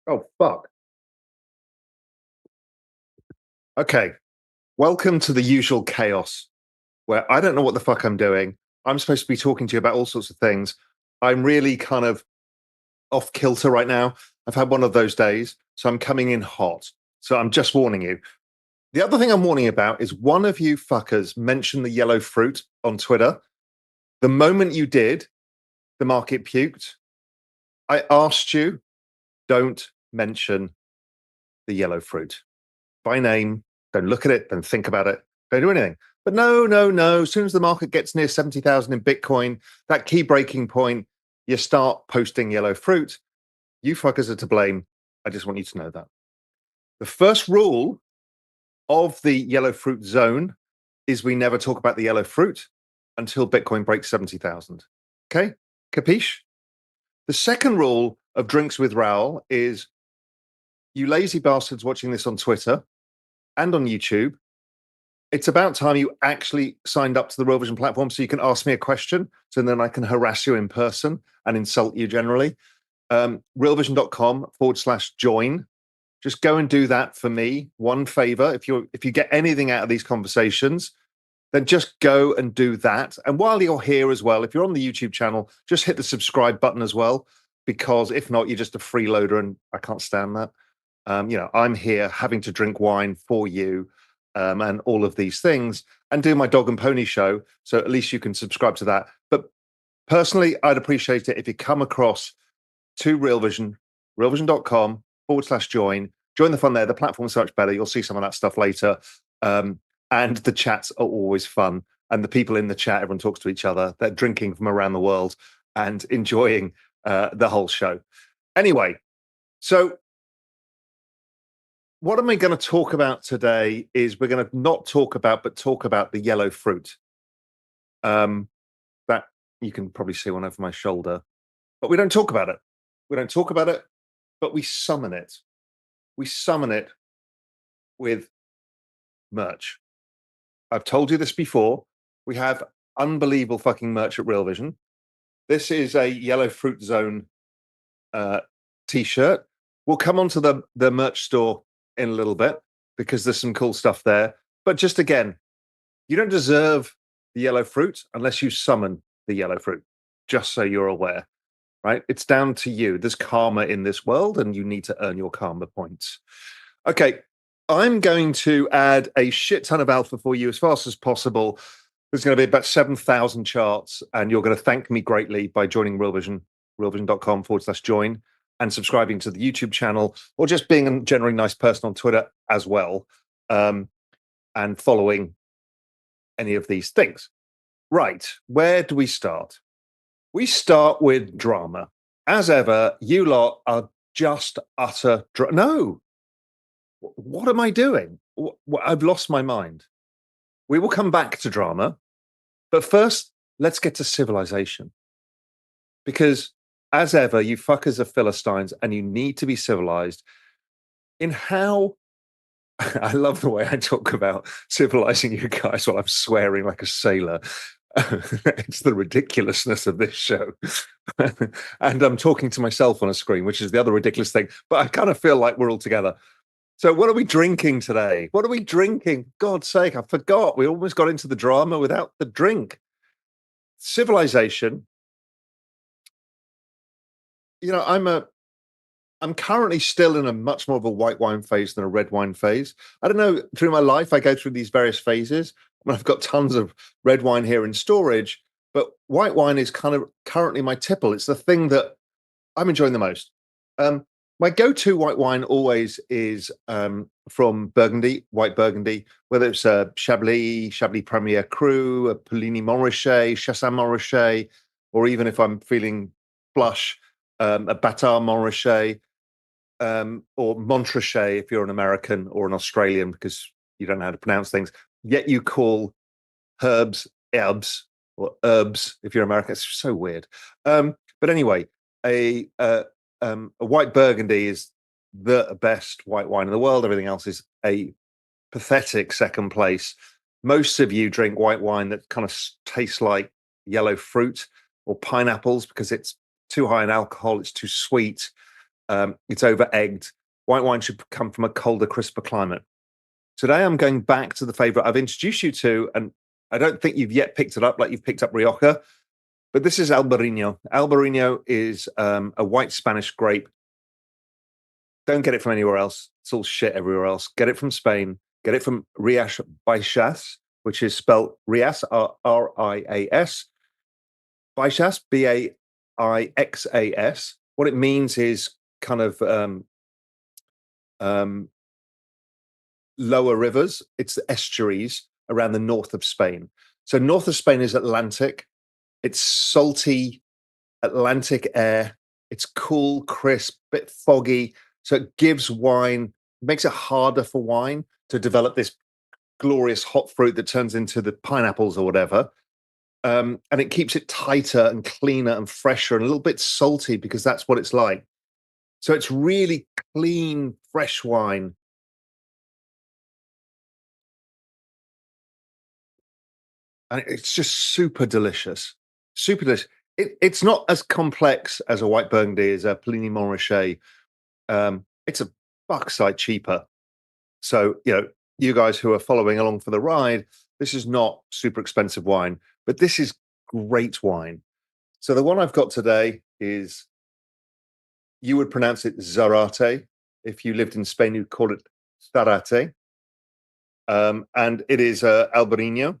Oh, fuck. Okay. Welcome to the usual chaos where I don't know what the fuck I'm doing. I'm supposed to be talking to you about all sorts of things. I'm really kind of off kilter right now. I've had one of those days, so I'm coming in hot. So I'm just warning you. The other thing I'm warning you about is one of you fuckers mentioned the yellow fruit on Twitter. The moment you did, the market puked. I asked you, don't mention the yellow fruit by name. Don't look at it. Don't think about it. Don't do anything. But no, no, no. As soon as the market gets near 70,000 in Bitcoin, that key breaking point, you start posting yellow fruit. You fuckers are to blame. I just want you to know that. The first rule of the yellow fruit zone is we never talk about the yellow fruit until Bitcoin breaks 70,000. Okay? Capiche? The second rule of Drinks with Raoul is you lazy bastards watching this on Twitter and on YouTube, it's about time you actually signed up to the Real Vision platform so you can ask me a question. So then I can harass you in person and insult you generally. Realvision.com/join. Just go and do that for me. One favor. If you get anything out of these conversations, then just go and do that. And while you're here as well, if you're on the YouTube channel, just hit the subscribe button as well, because if not, you're just a freeloader and I can't stand that. I'm here having to drink wine for you and all of these things and do my dog and pony show. So at least you can subscribe to that. But personally, I'd appreciate it if you come across to Real Vision, realvision.com/join. Join the fun there. The platform's so much better. You'll see some of that stuff later. And the chats are always fun. And the people in the chat, everyone talks to each other. They're drinking from around the world and enjoying the whole show. Anyway, so what am I going to talk about today is we're going to not talk about, but talk about the yellow fruit. That you can probably see one over my shoulder, but we don't talk about it. We don't talk about it, but we summon it. We summon it with merch. I've told you this before. We have unbelievable fucking merch at Real Vision. This is a yellow fruit zone t-shirt. We'll come onto the merch store in a little bit because there's some cool stuff there. But just again, you don't deserve the yellow fruit unless you summon the yellow fruit, just so you're aware, right? It's down to you. There's karma in this world and you need to earn your karma points. Okay, I'm going to add a shit ton of alpha for you as fast as possible. There's going to be about 7,000 charts and you're going to thank me greatly by joining Real Vision, realvision.com/join. And subscribing to the YouTube channel, or just being a generally nice person on Twitter as well, and following any of these things. Right, where do we start? We start with drama. As ever, you lot are just utter no. What am I doing? I've lost my mind. We will come back to drama, but first, let's get to civilization. Because as ever, you fuckers are Philistines and you need to be civilized in how I love the way I talk about civilizing you guys while I'm swearing like a sailor. It's the ridiculousness of this show. And I'm talking to myself on a screen, which is the other ridiculous thing. But I kind of feel like we're all together. So what are we drinking today? What are we drinking? God's sake, I forgot. We almost got into the drama without the drink. Civilization. I'm currently still in a much more of a white wine phase than a red wine phase. I don't know, through my life, I go through these various phases. I've got tons of red wine here in storage, but white wine is kind of currently my tipple. It's the thing that I'm enjoying the most. My go-to white wine always is from Burgundy, white Burgundy, whether it's a Chablis Premier Cru, a Puligny Montrachet, Chassagne Montrachet, or even if I'm feeling flush, a Batard Montrachet, or Montrachet if you're an American or an Australian because you don't know how to pronounce things. Yet you call herbs or herbs if you're American. It's so weird. But anyway, a white Burgundy is the best white wine in the world. Everything else is a pathetic second place. Most of you drink white wine that kind of tastes like yellow fruit or pineapples because it's too high in alcohol, it's too sweet. It's over egged. White wine should come from a colder, crisper climate. Today, I'm going back to the favorite I've introduced you to, and I don't think you've yet picked it up like you've picked up Rioja, but this is Albarino. Albarino is a white Spanish grape. Don't get it from anywhere else. It's all shit everywhere else. Get it from Spain. Get it from Rias Baixas, which is spelled Rias, R-I-A-S. Baixas, B-A-I-X-A-S. What it means is kind of lower rivers. It's the estuaries around the north of Spain. So north of Spain is Atlantic. It's salty Atlantic air. It's cool, crisp, bit foggy. So it gives wine, makes it harder for wine to develop this glorious hot fruit that turns into the pineapples or whatever. And it keeps it tighter and cleaner and fresher and a little bit salty because that's what it's like. So it's really clean, fresh wine. And it's just super delicious. Super delicious. It's not as complex as a white Burgundy, as a Pliny Montrachet. It's a buckside cheaper. So, you guys who are following along for the ride, this is not super expensive wine, but this is great wine. So the one I've got today is, you would pronounce it Zarate. If you lived in Spain, you'd call it Zarate. And it is Albarino.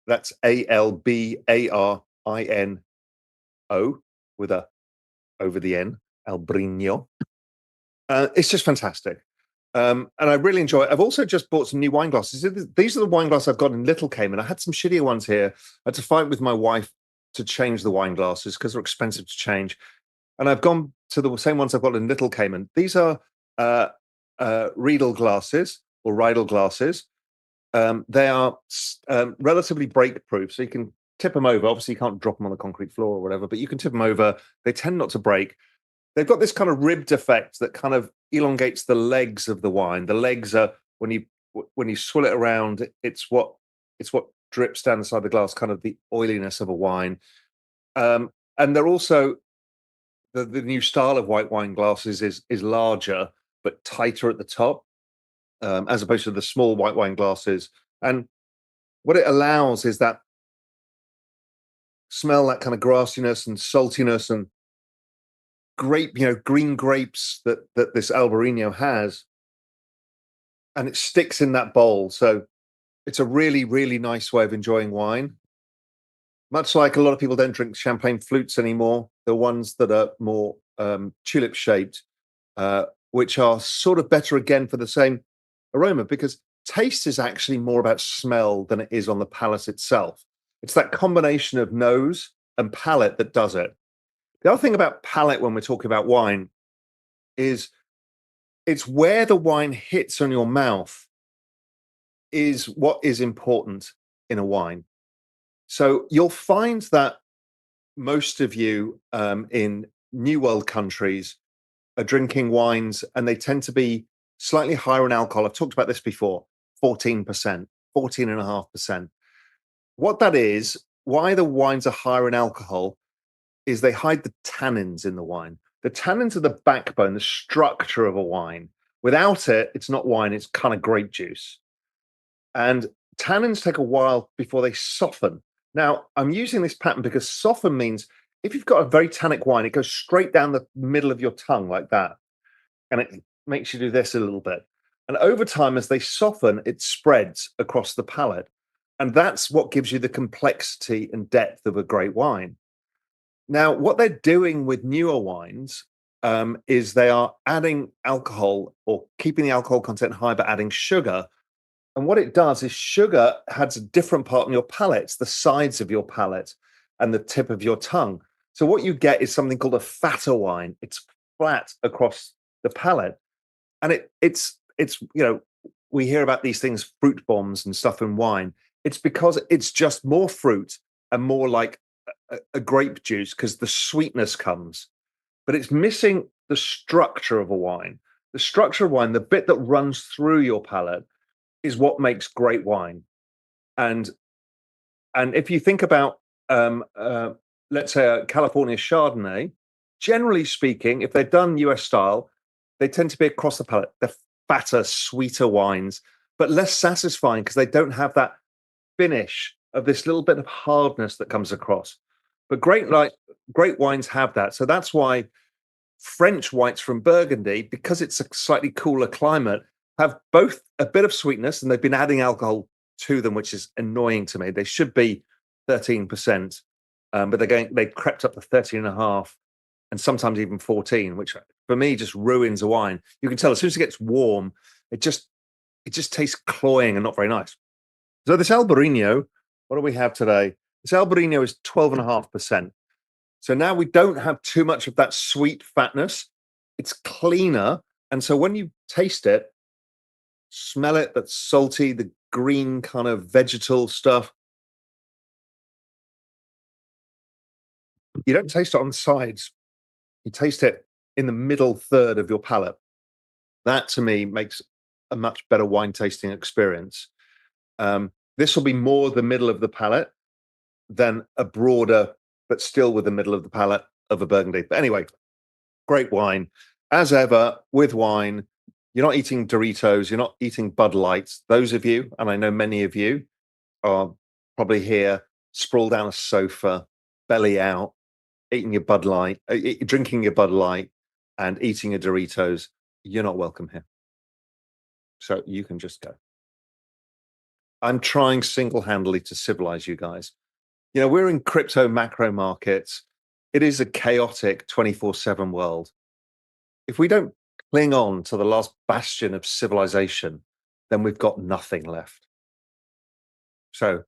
That's Albarino with a over the N, Albarino. It's just fantastic. And I really enjoy it. I've also just bought some new wine glasses. These are the wine glasses I've got in Little Cayman. I had some shittier ones here. I had to fight with my wife to change the wine glasses because they're expensive to change. And I've gone to the same ones I've got in Little Cayman. These are Riedel glasses or Riedel glasses. They are relatively break proof, so you can tip them over. Obviously, you can't drop them on the concrete floor or whatever, but you can tip them over. They tend not to break. They've got this kind of ribbed effect that kind of elongates the legs of the wine. The legs are, when you swill it around, it's what drips down the side of the glass, kind of the oiliness of a wine. And they're also, the new style of white wine glasses is larger but tighter at the top, as opposed to the small white wine glasses. And what it allows is that smell, that kind of grassiness and saltiness and green grapes that this Albarino has, and it sticks in that bowl. So it's a really, really nice way of enjoying wine. Much like a lot of people don't drink champagne flutes anymore, the ones that are more tulip shaped, which are sort of better again for the same aroma, because taste is actually more about smell than it is on the palate itself. It's that combination of nose and palate that does it. The other thing about palate when we're talking about wine is it's where the wine hits on your mouth is what is important in a wine. So you'll find that most of you in New World countries are drinking wines, and they tend to be slightly higher in alcohol. I've talked about this before, 14%, 14.5%. What that is, why the wines are higher in alcohol, is they hide the tannins in the wine. The tannins are the backbone, the structure of a wine. Without it, it's not wine, it's kind of grape juice. And tannins take a while before they soften. Now, I'm using this pattern because soften means if you've got a very tannic wine, it goes straight down the middle of your tongue like that. And it makes you do this a little bit. And over time, as they soften, it spreads across the palate. And that's what gives you the complexity and depth of a great wine. Now, what they're doing with newer wines is they are adding alcohol, or keeping the alcohol content high, but adding sugar. And what it does is sugar has a different part on your palate. It's the sides of your palate and the tip of your tongue. So what you get is something called a fatter wine. It's flat across the palate. And it's we hear about these things, fruit bombs and stuff in wine. It's because it's just more fruit and more like a grape juice, because the sweetness comes, but it's missing the structure of a wine. The structure of wine, the bit that runs through your palate, is what makes great wine. And if you think about let's say a California Chardonnay, Generally speaking, if they're done US style, they tend to be across the palate. They're fatter, sweeter wines, but less satisfying because they don't have that finish of this little bit of hardness that comes across. But great wines have that. So that's why French whites from Burgundy, because it's a slightly cooler climate, have both a bit of sweetness and they've been adding alcohol to them, which is annoying to me. They should be 13%, but they crept up to 13 and a half and sometimes even 14, which for me just ruins a wine. You can tell as soon as it gets warm, it just tastes cloying and not very nice. So this Albarino, what do we have today? This Albarino is 12.5%. So now we don't have too much of that sweet fatness. It's cleaner. And so when you taste it, smell it, that's salty, the green kind of vegetal stuff. You don't taste it on the sides. You taste it in the middle third of your palate. That to me makes a much better wine tasting experience. This will be more the middle of the palate than a broader, but still with the middle of the palate of a Burgundy. But anyway, great wine. As ever, with wine, you're not eating Doritos, you're not eating Bud Lights. Those of you, and I know many of you, are probably here, sprawled down a sofa, belly out, eating your Bud Light, drinking your Bud Light, and eating your Doritos. You're not welcome here. So you can just go. I'm trying single-handedly to civilize you guys. You know, we're in crypto macro markets. It is a chaotic 24/7 world. If we don't cling on to the last bastion of civilization, then we've got nothing left. So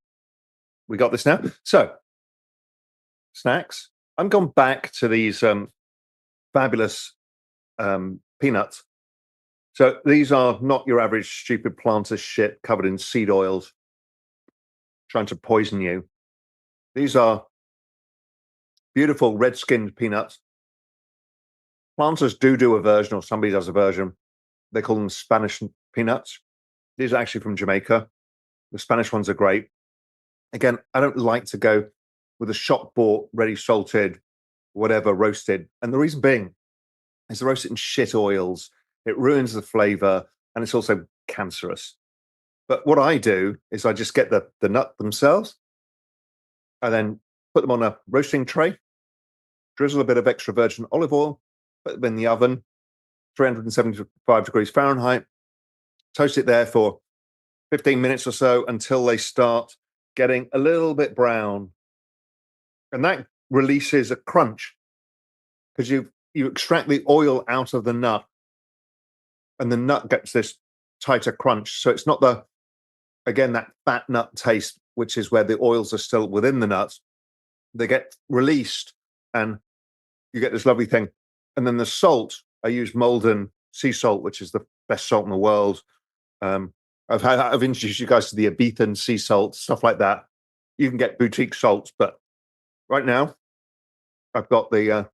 we got this now. So snacks. I'm gone back to these fabulous peanuts. So these are not your average stupid planter shit covered in seed oils trying to poison you. These are beautiful red-skinned peanuts. Planters do a version, or somebody does a version. They call them Spanish peanuts. These are actually from Jamaica. The Spanish ones are great. Again, I don't like to go with a shop bought, ready salted, whatever, roasted. And the reason being is they're roasted in shit oils. It ruins the flavor and it's also cancerous. But what I do is I just get the nut themselves and then put them on a roasting tray, drizzle a bit of extra virgin olive oil, put them in the oven, 375 degrees Fahrenheit, toast it there for 15 minutes or so until they start getting a little bit brown. And that releases a crunch because you extract the oil out of the nut and the nut gets this tighter crunch. So it's not that fat nut taste, which is where the oils are still within the nuts. They get released and you get this lovely thing. And then the salt, I use Malden sea salt, which is the best salt in the world. I've introduced you guys to the Ibethan sea salt, stuff like that. You can get boutique salts, but right now I've got the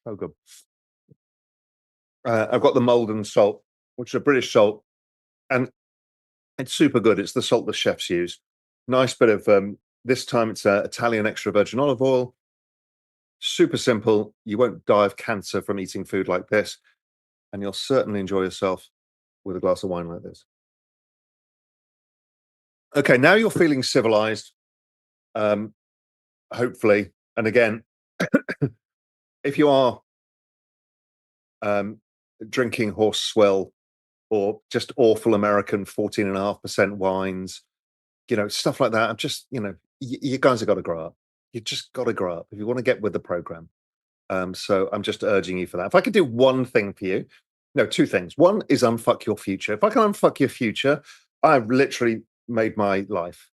so good. I've got the Malden salt, which is a British salt, and it's super good. It's the salt the chefs use. Nice bit of this time it's Italian extra virgin olive oil. Super simple. You won't die of cancer from eating food like this, and you'll certainly enjoy yourself with a glass of wine like this. Okay, now you're feeling civilized, hopefully. And again, if you are drinking horse swill or just awful American 14.5% wines, stuff like that, I'm just, you guys have got to grow up. You just got to grow up if you want to get with the program. So I'm just urging you for that. If I could do one thing for you, no, two things. One is unfuck your future. If I can unfuck your future, I've literally made my life.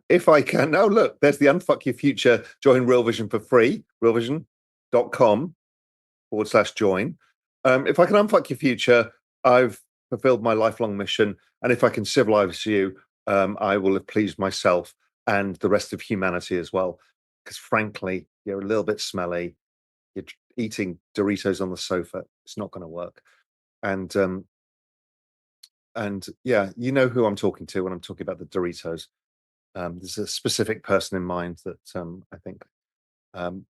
If I can, oh, look, there's the unfuck your future. Join Real Vision for free, realvision.com/join. If I can unfuck your future, I've fulfilled my lifelong mission. And if I can civilize you, I will have pleased myself and the rest of humanity as well. Because frankly, you're a little bit smelly. You're eating Doritos on the sofa. It's not going to work. And yeah, you know who I'm talking to when I'm talking about the Doritos. There's a specific person in mind that I think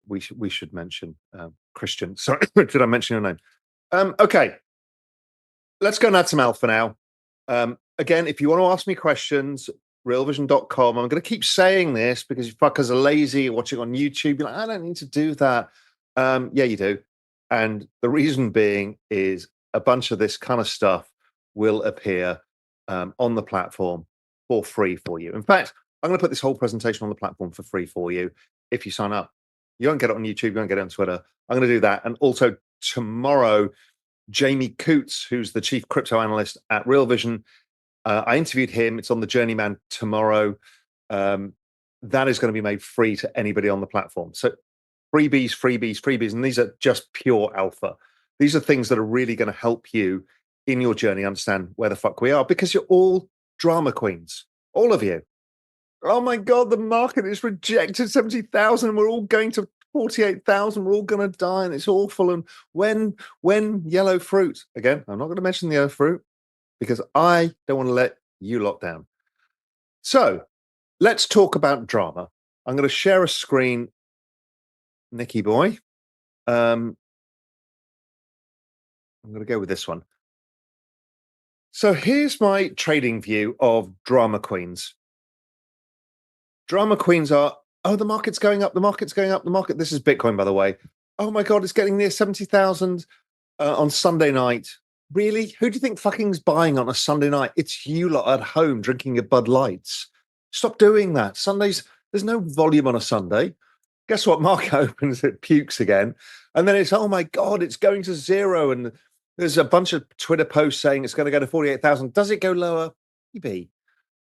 We should mention Christian. Sorry, did I mention your name? Okay, let's go and add some alpha now. Again, if you want to ask me questions, realvision.com. I'm going to keep saying this because you fuckers are lazy, watching on YouTube. You're like, I don't need to do that. Yeah, you do. And the reason being is a bunch of this kind of stuff will appear on the platform for free for you. In fact, I'm going to put this whole presentation on the platform for free for you if you sign up. You won't get it on YouTube, you won't get it on Twitter. I'm going to do that. And also tomorrow, Jamie Coots, who's the chief crypto analyst at Real Vision, I interviewed him. It's on the Journeyman tomorrow. That is going to be made free to anybody on the platform. So freebies, freebies, freebies. And these are just pure alpha. These are things that are really going to help you in your journey understand where the fuck we are, because you're all drama queens, all of you. Oh my God, the market is rejected 70,000. We're all going to 48,000. We're all going to die and it's awful. And when yellow fruit, again, I'm not going to mention the yellow fruit because I don't want to let you lot down. So let's talk about drama. I'm going to share a screen, Nicky boy. I'm going to go with this one. So here's my trading view of drama queens. Drama queens are, oh, the market's going up, the market's going up, the market. This is Bitcoin, by the way. Oh my God, it's getting near 70,000 on Sunday night. Really? Who do you think fucking's buying on a Sunday night? It's you lot at home drinking your Bud Lights. Stop doing that. Sundays, there's no volume on a Sunday. Guess what? Market opens, it pukes again. And then it's, oh my God, it's going to zero. And there's a bunch of Twitter posts saying it's going to go to 48,000. Does it go lower? Maybe.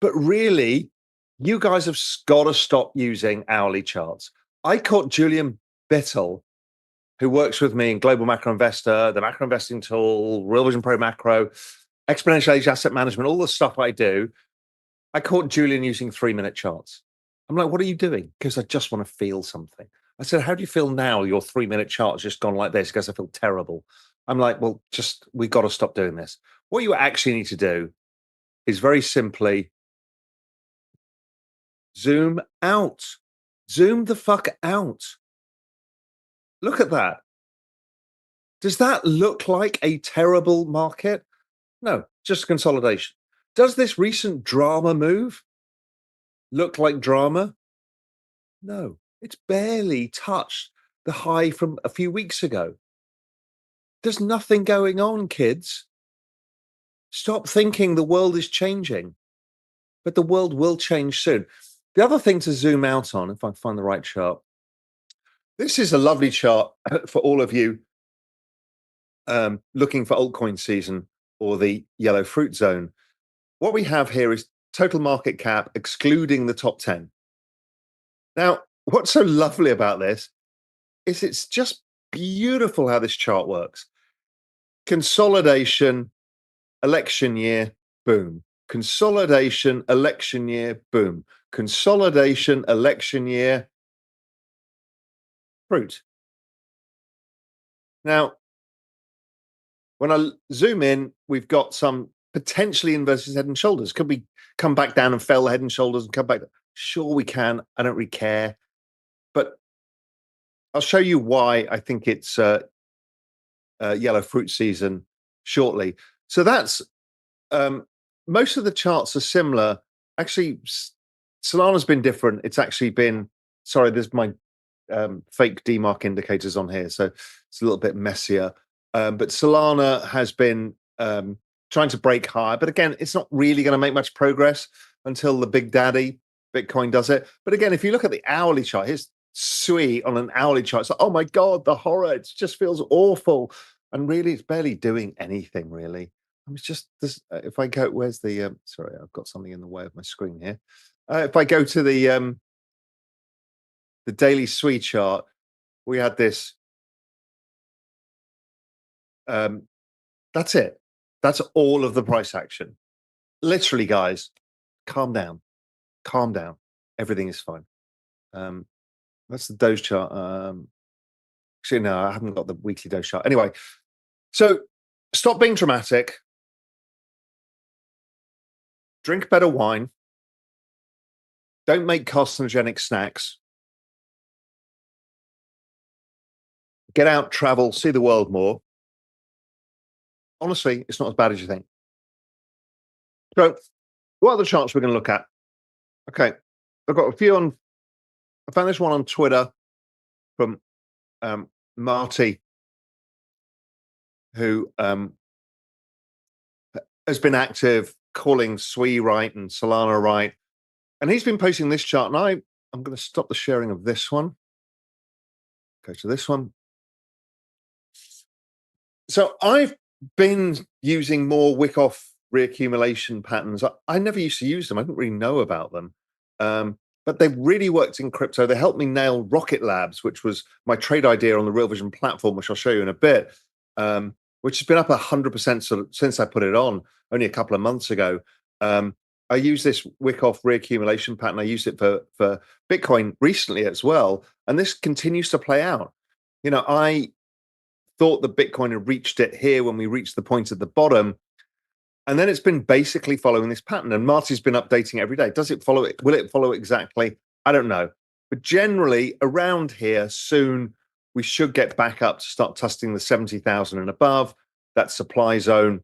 But really, you guys have got to stop using hourly charts. I caught Julian Bittel, who works with me in Global Macro Investor, the Macro Investing Tool, Real Vision Pro Macro, Exponential Age Asset Management, all the stuff I do. I caught Julian using 3-minute charts. I'm like, what are you doing? Because I just want to feel something. I said, how do you feel now? Your 3-minute chart's just gone like this because I feel terrible. I'm like, well, we got to stop doing this. What you actually need to do is very simply zoom out. Zoom the fuck out. Look at that. Does that look like a terrible market? No, just consolidation. Does this recent drama move look like drama? No, it's barely touched the high from a few weeks ago. There's nothing going on, kids. Stop thinking the world is changing, but the world will change soon. The other thing to zoom out on, if I find the right chart, this is a lovely chart for all of you looking for altcoin season or the yellow fruit zone. What we have here is total market cap excluding the top 10. Now, what's so lovely about this is it's just beautiful how this chart works. Consolidation, election year, boom. Consolidation, election year, boom. Consolidation, election year, fruit. Now, when I zoom in, we've got some potentially inverted head and shoulders. Could we come back down and fell head and shoulders and come back? Sure, we can. I don't really care. But I'll show you why I think it's yellow fruit season shortly. So that's most of the charts are similar. Actually, Solana's been different. It's actually been, sorry, there's my fake DMARC indicators on here. So it's a little bit messier. But Solana has been trying to break higher. But again, it's not really going to make much progress until the big daddy Bitcoin does it. But again, if you look at the hourly chart, here's Sui on an hourly chart. It's like, oh my God, the horror. It just feels awful. And really, it's barely doing anything, really. I mean, it's just this. If I go, where's the, sorry, I've got something in the way of my screen here. If I go to the daily Sui chart, we had this. That's it. That's all of the price action. Literally, guys, calm down. Calm down. Everything is fine. That's the Doge chart. Actually, no, I haven't got the weekly Doge chart. Anyway, so stop being dramatic. Drink better wine. Don't make carcinogenic snacks. get out, travel, see the world more. Honestly, it's not as bad as you think. So, what are the charts we're going to look at? Okay, I've got a few on. I found this one on Twitter from Marty, who has been active calling SWE right and Solana right. And he's been posting this chart. And I'm going to stop the sharing of this one. Go to this one. So I've been using more Wyckoff reaccumulation patterns. I never used to use them. I didn't really know about them. But they've really worked in crypto. They helped me nail Rocket Labs, which was my trade idea on the Real Vision platform, which I'll show you in a bit, which has been up 100% sort of since I put it on only a couple of months ago. I use this Wyckoff reaccumulation pattern. I used it for Bitcoin recently as well. And this continues to play out. You know, I thought that Bitcoin had reached it here when we reached the point at the bottom. And then it's been basically following this pattern. And Marty's been updating every day. Does it follow it? Will it follow exactly? I don't know. But generally, around here, soon, we should get back up to start testing the 70,000 and above, that supply zone,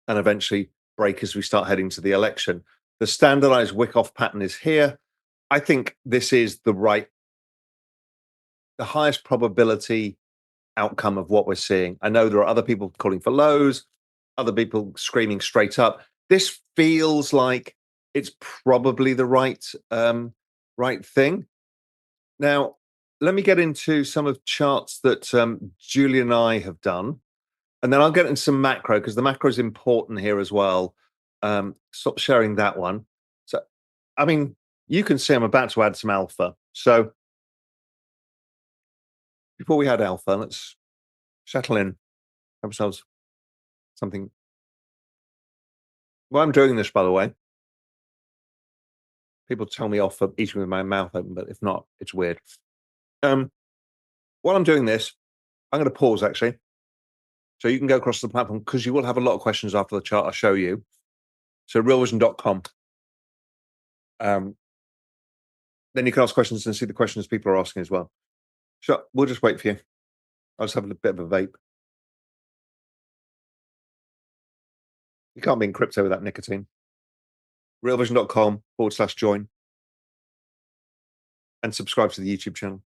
and eventually break as we start heading to the election. The standardized Wyckoff pattern is here. I think this is the highest probability outcome of what we're seeing. I know there are other people calling for lows, other people screaming straight up. This feels like it's probably the right thing. Now, let me get into some of charts that Julie and I have done, and then I'll get into some macro because the macro is important here as well. Stop sharing that one. So, I mean, you can see I'm about to add some alpha. So before we add alpha, let's settle in, have ourselves something. Well, I'm doing this, by the way. People tell me off for eating with my mouth open, but if not, it's weird. While I'm doing this, I'm going to pause actually. So you can go across the platform because you will have a lot of questions after the chart I'll show you. So realvision.com. Then you can ask questions and see the questions people are asking as well. So we'll just wait for you. I'll just have a bit of a vape. You can't be in crypto without nicotine. realvision.com/join and subscribe to the YouTube channel.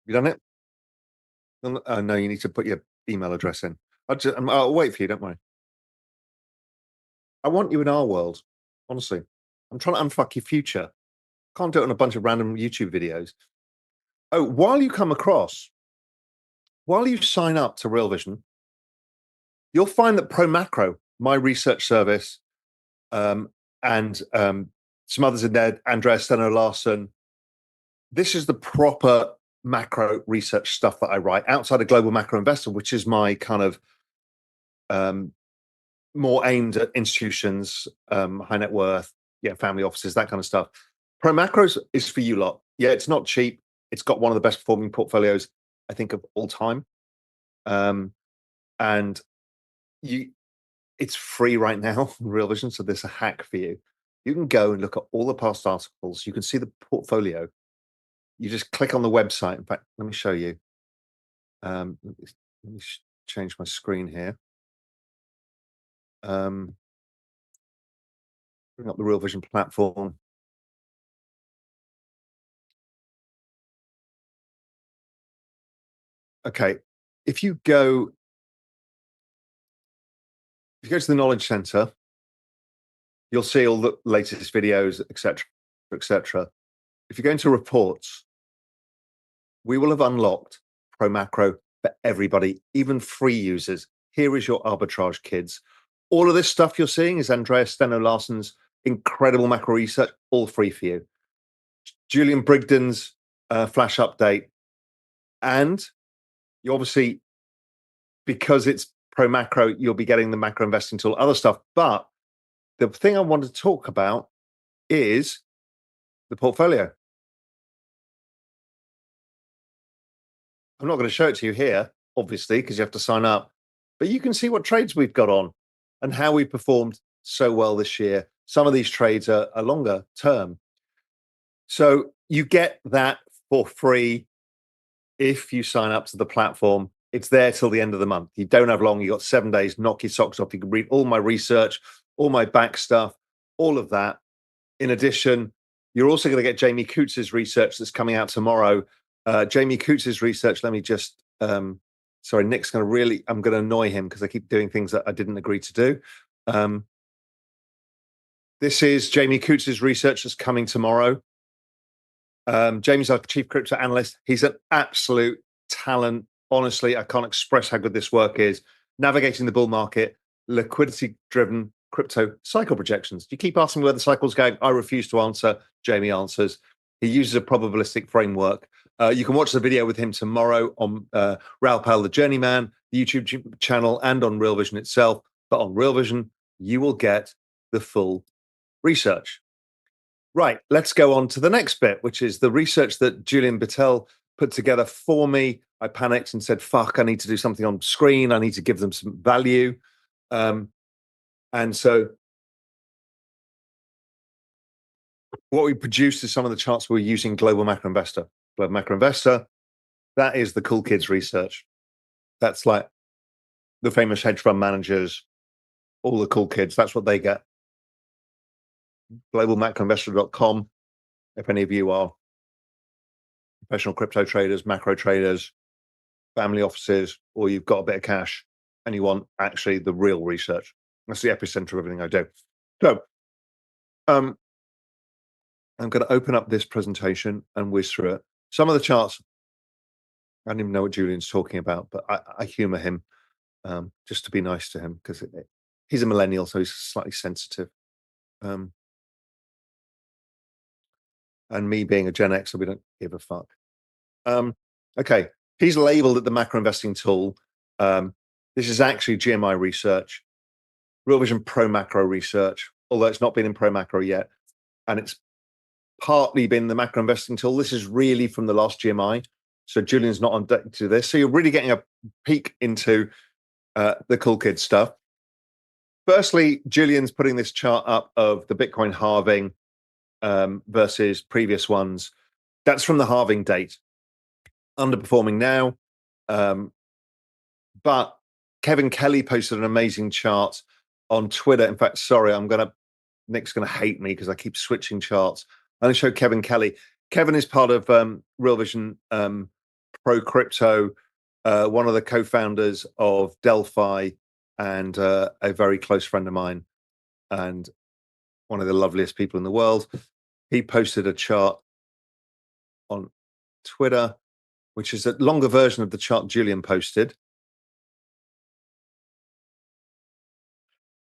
You done it? No, you need to put your email address in. I'll wait for you, don't worry. I want you in our world, honestly. I'm trying to unfuck your future. Can't do it on a bunch of random YouTube videos. Oh, while you sign up to Real Vision, you'll find that Pro Macro, my research service, and some others in there, Andreas Steno Larsen, this is the proper macro research stuff that I write outside of Global Macro Investor, which is my kind of more aimed at institutions, high net worth, family offices, that kind of stuff. Pro Macros is for you lot. Yeah, it's not cheap. It's got one of the best performing portfolios, I think, of all time. And it's free right now on Real Vision, so there's a hack for you. You can go and look at all the past articles. You can see the portfolio. You just click on the website. In fact, let me show you. Let me change my screen here. Bring up the Real Vision platform. Okay, if you go to the Knowledge Center, you'll see all the latest videos, etc., etc. If you go into reports, we will have unlocked Pro Macro for everybody, even free users. Here is your arbitrage, kids. All of this stuff you're seeing is Andreas Steno Larsen's incredible macro research, all free for you. Julian Brigden's flash update. And you obviously, because it's Pro Macro, you'll be getting the macro investing tool, other stuff. But the thing I want to talk about is the portfolio. I'm not going to show it to you here, obviously, because you have to sign up. but you can see what trades we've got on and how we performed so well this year. Some of these trades are longer term. So you get that for free if you sign up to the platform. It's there till the end of the month. You don't have long. You got 7 days. Knock your socks off. You can read all my research, all my back stuff, all of that. In addition, you're also going to get Jamie Coots's research that's coming out tomorrow. Jamie Coots's research. Let me just. Sorry, Nick's going to really. I'm going to annoy him because I keep doing things that I didn't agree to do. This is Jamie Coots's research that's coming tomorrow. Jamie's our chief crypto analyst. He's an absolute talent. Honestly, I can't express how good this work is. Navigating the bull market, liquidity-driven crypto cycle projections. You keep asking me where the cycle's going. I refuse to answer. Jamie answers. He uses a probabilistic framework. You can watch the video with him tomorrow on Raoul, the Journeyman, the YouTube channel, and on Real Vision itself. But on Real Vision, you will get the full research. Right, let's go on to the next bit, which is the research that Julian Bittel put together for me. I panicked and said, fuck, I need to do something on screen. I need to give them some value. And so what we produced is some of the charts we're using Global Macro Investor. Global Macro Investor, that is the cool kids research. That's like the famous hedge fund managers, all the cool kids. That's what they get. globalmacroinvestor.com. If any of you are professional crypto traders, macro traders, family offices, or you've got a bit of cash and you want actually the real research. That's the epicenter of everything I do. So I'm going to open up this presentation and whiz through it. Some of the charts, I don't even know what Julian's talking about, but I humor him just to be nice to him because he's a millennial, so he's slightly sensitive. And me being a Gen Xer, we don't give a fuck. Okay, he's labeled it the macro investing tool. This is actually GMI research, Real Vision Pro Macro research, although it's not been in Pro Macro yet. And it's partly been the macro investing tool. This is really from the last GMI. So Julian's not on deck to this. So you're really getting a peek into the cool kid stuff. Firstly, Julian's putting this chart up of the Bitcoin halving versus previous ones. That's from the halving date. Underperforming now. But Kevin Kelly posted an amazing chart on Twitter. In fact, sorry, Nick's going to hate me because I keep switching charts. I'm going to show Kevin Kelly. Kevin is part of Real Vision Pro Crypto, one of the co-founders of Delphi, and a very close friend of mine, and one of the loveliest people in the world. He posted a chart on Twitter, which is a longer version of the chart Julian posted.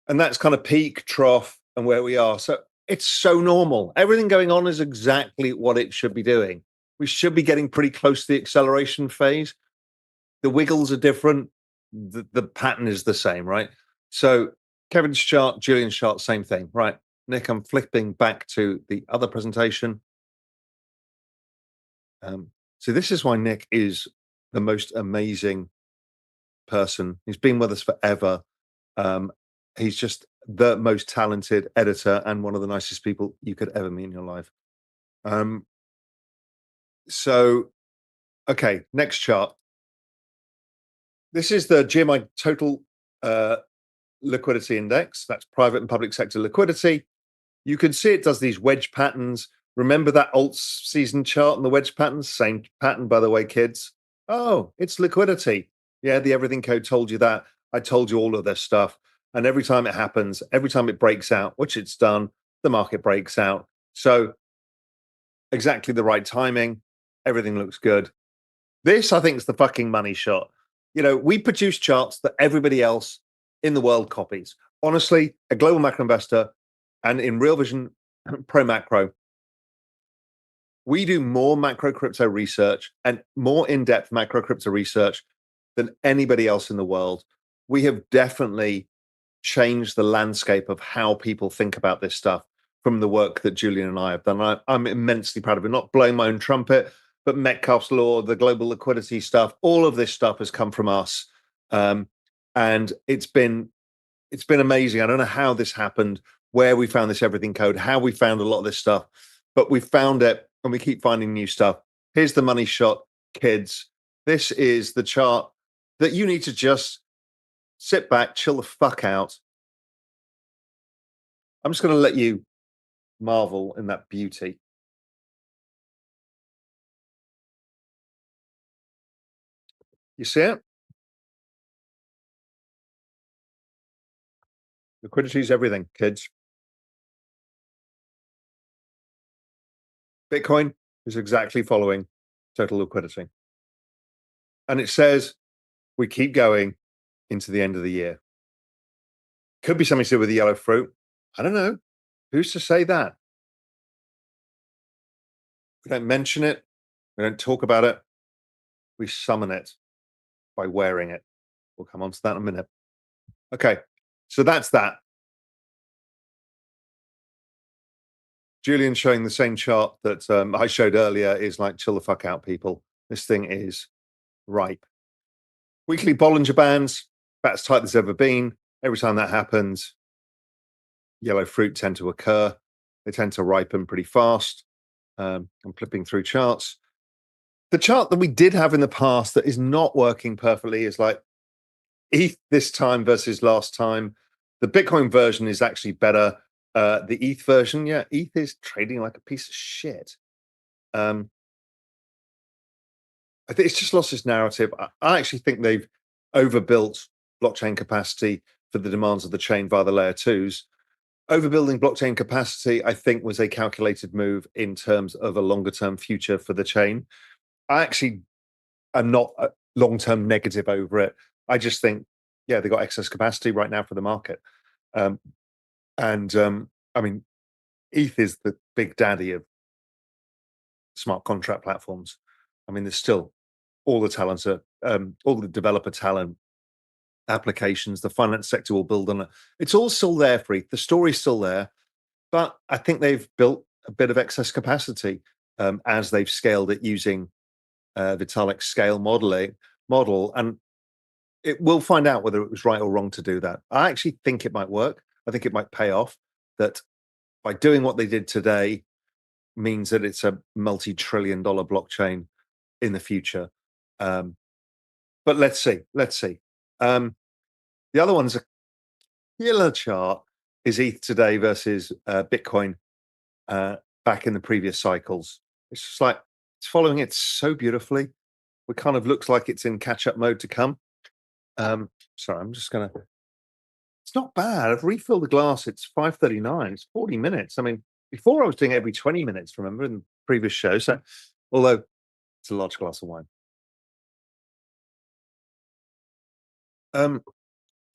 And that's kind of peak, trough, and where we are. So it's so normal. Everything going on is exactly what it should be doing. We should be getting pretty close to the acceleration phase. The wiggles are different. The pattern is the same, right? So Kevin's chart, Julian's chart, same thing, right? Nick, I'm flipping back to the other presentation. So this is why Nick is the most amazing person. He's been with us forever. He's just the most talented editor and one of the nicest people you could ever meet in your life. So, okay, next chart. This is the GMI total liquidity index. That's private and public sector liquidity. You can see it does these wedge patterns. Remember that Altseason chart and the wedge patterns? Same pattern, by the way, kids. Oh, it's liquidity. Yeah, the Everything Code told you that. I told you all of this stuff. And every time it happens, every time it breaks out, which it's done, the market breaks out. So exactly the right timing. Everything looks good. This, I think, is the fucking money shot. You know, we produce charts that everybody else in the world copies. Honestly, a global macro investor and in Real Vision Pro Macro, we do more macro crypto research and more in-depth macro crypto research than anybody else in the world. We have definitely changed the landscape of how people think about this stuff from the work that Julian and I have done. I'm immensely proud of it, not blowing my own trumpet, but Metcalfe's law, the global liquidity stuff, all of this stuff has come from us. And and it's been amazing. I don't know how this happened, where we found this everything code, how we found a lot of this stuff, but we found it and we keep finding new stuff. Here's the money shot, kids. This is the chart that you need to just sit back, chill the fuck out. I'm just going to let you marvel in that beauty. You see it? Liquidity is everything, kids. Bitcoin is exactly following total liquidity. And it says we keep going into the end of the year. Could be something to do with the yellow fruit. I don't know. Who's to say that? We don't mention it. We don't talk about it. We summon it by wearing it. We'll come on to that in a minute. Okay, so that's that. Julian showing the same chart that I showed earlier is like, chill the fuck out, people. This thing is ripe. Weekly Bollinger Bands, about as tight as ever been. Every time that happens, yellow fruit tend to occur. They tend to ripen pretty fast. I'm flipping through charts. The chart that we did have in the past that is not working perfectly is like ETH this time versus last time. The Bitcoin version is actually better. The ETH version, yeah, ETH is trading like a piece of shit. I think it's just lost its narrative. I actually think they've overbuilt blockchain capacity for the demands of the chain via the layer twos. Overbuilding blockchain capacity, I think, was a calculated move in terms of a longer term future for the chain. I actually am not a long-term negative over it. I just think, yeah, they've got excess capacity right now for the market. I mean, ETH is the big daddy of smart contract platforms. I mean, there's still all the talents, all the developer talent, applications, the finance sector will build on it. It's all still there for ETH. The story's still there, but I think they've built a bit of excess capacity as they've scaled it using Vitalik's scale model, and we'll find out whether it was right or wrong to do that. I actually think it might work. I think it might pay off. That by doing what they did today means that it's a multi-trillion-dollar blockchain in the future. But let's see. The other one's a killer chart is ETH today versus Bitcoin back in the previous cycles. It's just like it's following it so beautifully. It kind of looks like it's in catch-up mode to come. Sorry, I'm just gonna. It's not bad. I've refilled the glass. It's 5:39. It's 40 minutes. I mean, before I was doing every 20 minutes. Remember in the previous show. So, although it's a large glass of wine.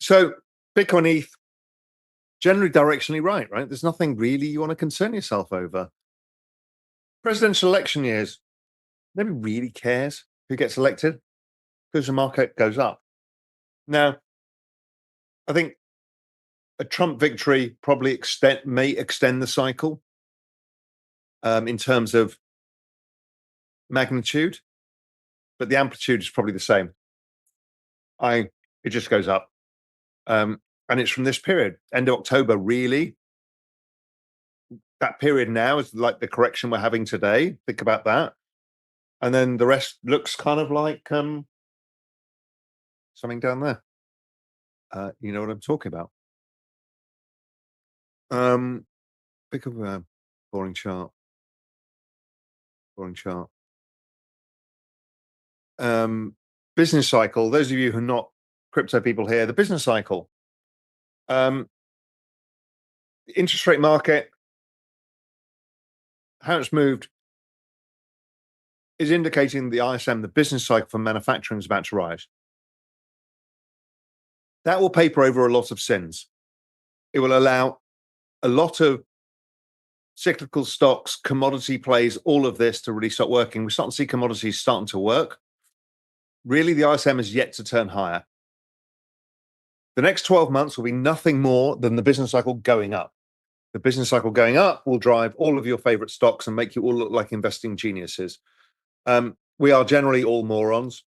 So Bitcoin ETH generally directionally right. There's nothing really you want to concern yourself over. Presidential election years, nobody really cares who gets elected because the market goes up. Now, I think a Trump victory probably may extend the cycle in terms of magnitude, but the amplitude is probably the same. It just goes up, and it's from this period, end of October. Really, that period now is like the correction we're having today. Think about that, and then the rest looks kind of like something down there. You know what I'm talking about. Pick up a boring chart. Boring chart. Business cycle. Those of you who are not crypto people here, the business cycle. The interest rate market, how it's moved, is indicating the ISM, the business cycle for manufacturing, is about to rise. That will paper over a lot of sins. It will allow a lot of cyclical stocks, commodity plays, all of this to really start working. We're starting to see commodities starting to work. Really, the ISM is yet to turn higher. The next 12 months will be nothing more than the business cycle going up. The business cycle going up will drive all of your favorite stocks and make you all look like investing geniuses. We are generally all morons.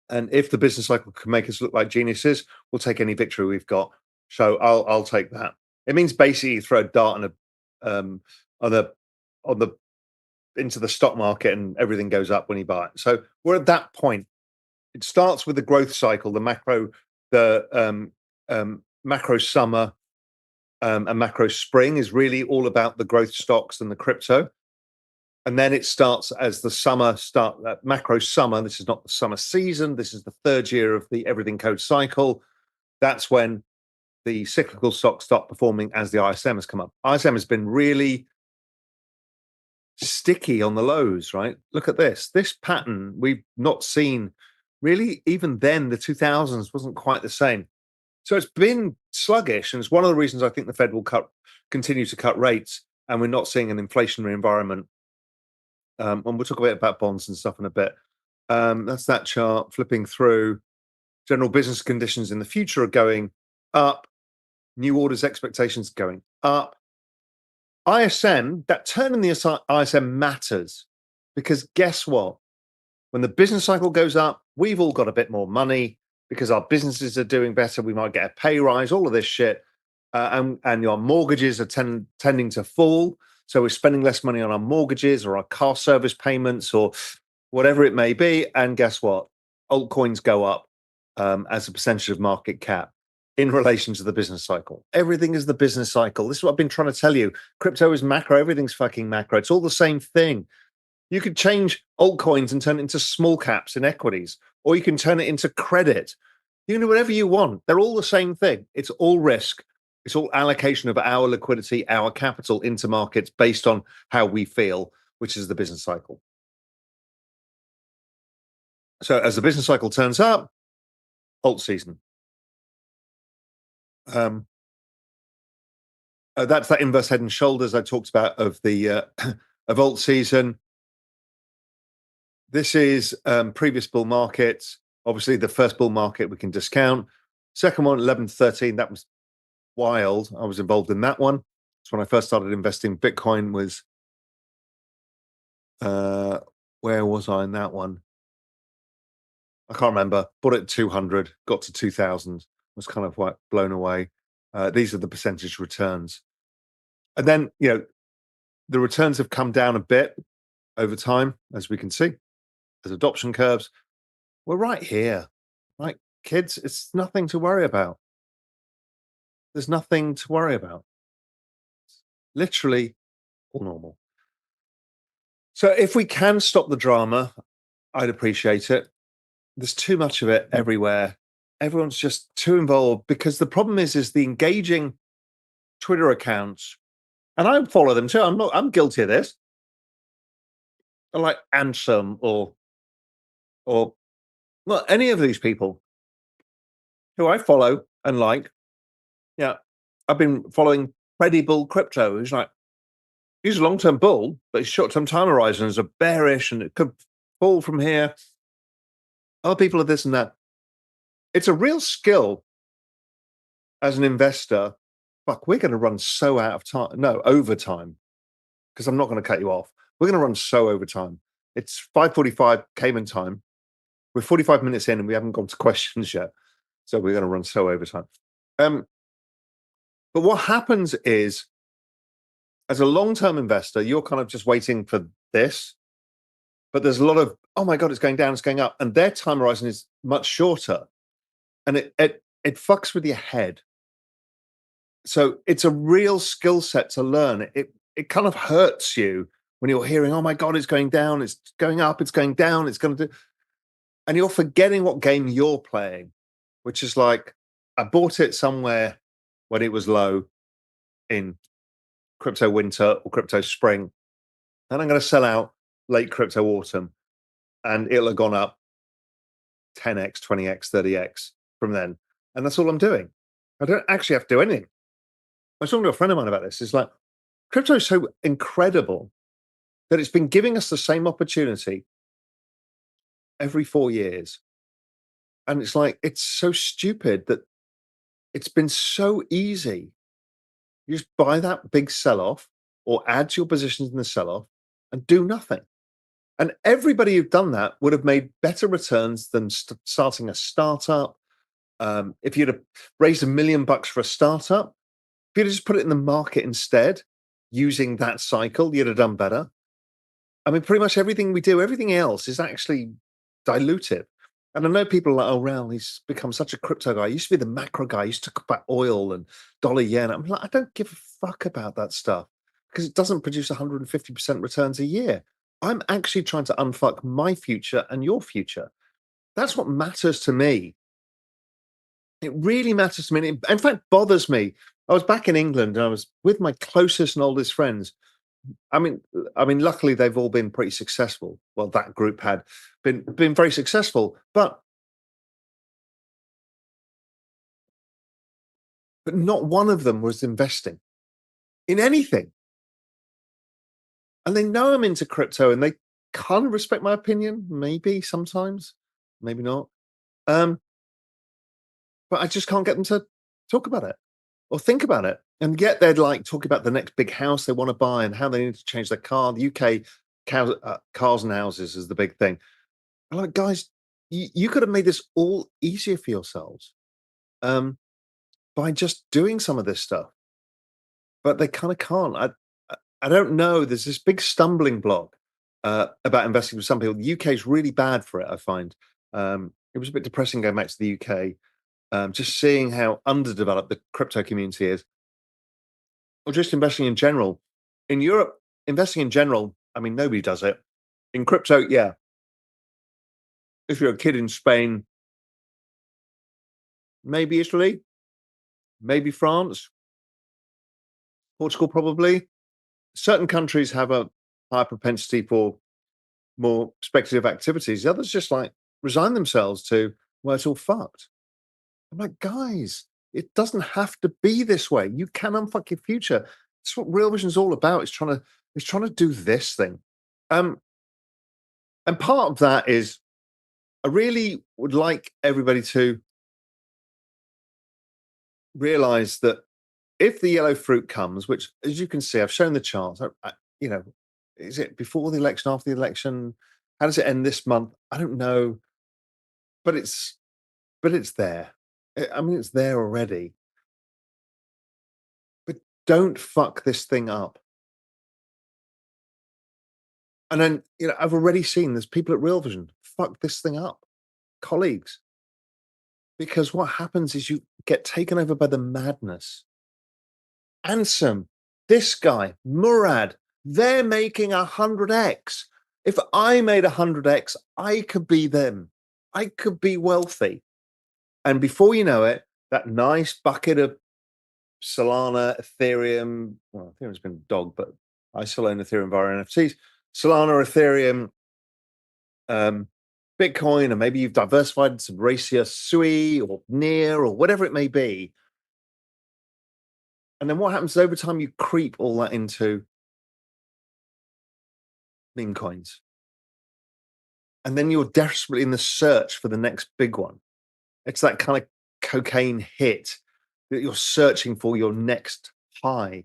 And if the business cycle can make us look like geniuses, we'll take any victory we've got. So I'll take that. It means basically you throw a dart on a on the into the stock market and everything goes up when you buy it. So we're at that point. It starts with the growth cycle, the macro summer and macro spring is really all about the growth stocks and the crypto. And then it starts as the macro summer. This is not the summer season. This is the third year of the everything code cycle. That's when the cyclical stocks start performing as the ISM has come up. ISM has been really sticky on the lows, right? Look at this pattern we've not seen really. Even then, the 2000s wasn't quite the same. So it's been sluggish, and it's one of the reasons I think the Fed will continue to cut rates, and we're not seeing an inflationary environment. And we'll talk a bit about bonds and stuff in a bit. That's that chart flipping through. General business conditions in the future are going up. New orders expectations going up. ISM, that turn in the ISM matters because guess what? When the business cycle goes up, we've all got a bit more money because our businesses are doing better. We might get a pay rise, all of this shit. And your mortgages are tending to fall. So we're spending less money on our mortgages or our car service payments or whatever it may be. And guess what? Altcoins go up as a percentage of market cap in relation to the business cycle. Everything is the business cycle. This is what I've been trying to tell you. Crypto is macro. Everything's fucking macro. It's all the same thing. You could change altcoins and turn it into small caps in equities, or you can turn it into credit. You can do whatever you want. They're all the same thing. It's all risk. It's all allocation of our liquidity, our capital into markets based on how we feel, which is the business cycle. So as the business cycle turns up, Altseason. That's that inverse head and shoulders I talked about of the of Altseason. This is previous bull markets. Obviously, the first bull market we can discount. Second one, 11 to 13, that was wild. I was involved in that one. It's when I first started investing. Bitcoin was, where was I in that one? I can't remember. Bought it at 200, got to 2000, was kind of like blown away. These are the percentage returns. And then, the returns have come down a bit over time, as we can see, as adoption curves. We're right here. Like, kids, it's nothing to worry about. There's nothing to worry about. Literally all normal. So if we can stop the drama, I'd appreciate it. There's too much of it everywhere. Everyone's just too involved because the problem is the engaging Twitter accounts, and I follow them too. I'm guilty of this. I like Ansem or well, any of these people who I follow and like. Yeah, I've been following credible crypto. Who's like, he's a long-term bull, but his short-term time horizons are bearish and it could fall from here. Other people are this and that. It's a real skill as an investor. Fuck, we're going to run so out of time. No, overtime. Because I'm not going to cut you off. We're going to run so overtime. It's 5:45 Cayman time. We're 45 minutes in and we haven't gone to questions yet. So we're going to run so overtime. But what happens is, as a long-term investor, you're kind of just waiting for this. But there's a lot of, oh my God, it's going down, it's going up. And their time horizon is much shorter. And it fucks with your head. So it's a real skill set to learn. It kind of hurts you when you're hearing, oh my God, it's going down, it's going up, it's going down, it's going to do. And you're forgetting what game you're playing, which is like, I bought it somewhere when it was low in crypto winter or crypto spring. And I'm going to sell out late crypto autumn. And it'll have gone up 10x, 20x, 30x from then. And that's all I'm doing. I don't actually have to do anything. I was talking to a friend of mine about this. It's like, crypto is so incredible that it's been giving us the same opportunity every 4 years. And it's like, it's so stupid that it's been so easy. You just buy that big sell-off or add to your positions in the sell-off and do nothing. And everybody who'd done that would have made better returns than starting a startup. If you'd have raised $1 million for a startup, if you'd have just put it in the market instead, using that cycle, you'd have done better. I mean, pretty much everything we do, everything else is actually dilutive. And I know people are like, oh, Raoul, he's become such a crypto guy. He used to be the macro guy. He used to talk about oil and dollar yen. I'm like, I don't give a fuck about that stuff because it doesn't produce 150% returns a year. I'm actually trying to unfuck my future and your future. That's what matters to me. It really matters to me. And it, in fact, bothers me. I was back in England and I was with my closest and oldest friends. Luckily they've all been pretty successful. Well, that group had been very successful, but not one of them was investing in anything. And they know I'm into crypto and they kind of respect my opinion, maybe sometimes, maybe not. Um, but I just can't get them to talk about it or think about it. And yet they'd like talk about the next big house they want to buy and how they need to change their car. The UK cars and houses is the big thing. I'm like, guys, you could have made this all easier for yourselves by just doing some of this stuff, but they kind of can't. I don't know. There's this big stumbling block about investing for some people. The UK is really bad for it. I find it was a bit depressing going back to the UK, just seeing how underdeveloped the crypto community is, or just investing in general. In Europe, investing in general, I mean, nobody does it. In crypto, yeah. If you're a kid in Spain, maybe Italy, maybe France, Portugal, probably. Certain countries have a higher propensity for more speculative activities. The others just like resign themselves to, well, it's all fucked. I'm like, guys, it doesn't have to be this way. You can unfuck your future. That's what Real Vision is all about. It's trying to do this thing. Um, and part of that is I really would like everybody to realize that if the yellow fruit comes, which as you can see, I've shown the charts, you know, is it before the election, after the election? How does it end this month? I don't know, but it's there. I mean, it's there already. But don't fuck this thing up. And then, I've already seen there's people at Real Vision fuck this thing up, colleagues, because what happens is you get taken over by the madness. Ansem, this guy, Murad, they're making 100x. If I made 100x, I could be them. I could be wealthy. And before you know it, that nice bucket of Solana, Ethereum, well, Ethereum's been dog, but I still own Ethereum via NFTs. Solana, Ethereum, Bitcoin, and maybe you've diversified into Racia, Sui, or Near, or whatever it may be. And then what happens over time? You creep all that into meme coins. And then you're desperately in the search for the next big one. It's that kind of cocaine hit that you're searching for your next high,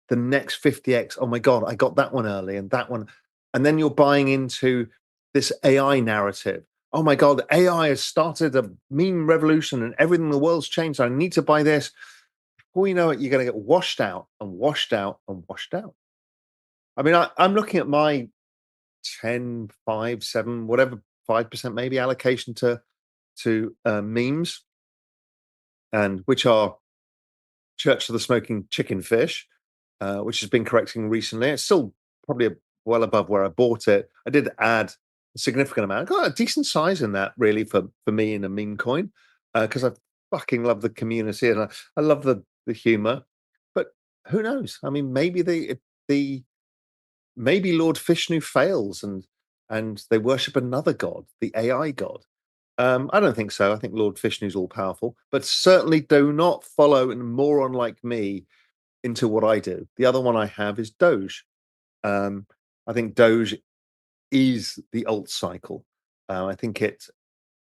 the next 50x. Oh my God, I got that one early and that one. And then you're buying into this AI narrative. Oh my God, AI has started a meme revolution and everything in the world's changed. I need to buy this. Before you know it, you're going to get washed out and washed out and washed out. I mean, I'm looking at my 10, 5, 7, whatever, 5% maybe allocation to memes, and which are Church of the Smoking Chicken Fish, which has been correcting recently. It's still probably well above where I bought it. I did add a significant amount. I got a decent size in that, really, for me in a meme coin, because I fucking love the community and I love the humor. But who knows? I mean, maybe the maybe Lord Vishnu fails and they worship another god, the AI god. I don't think so. I think Lord Vishnu's all powerful, but certainly do not follow a moron like me into what I do. The other one I have is Doge. I think Doge is the alt cycle. I think it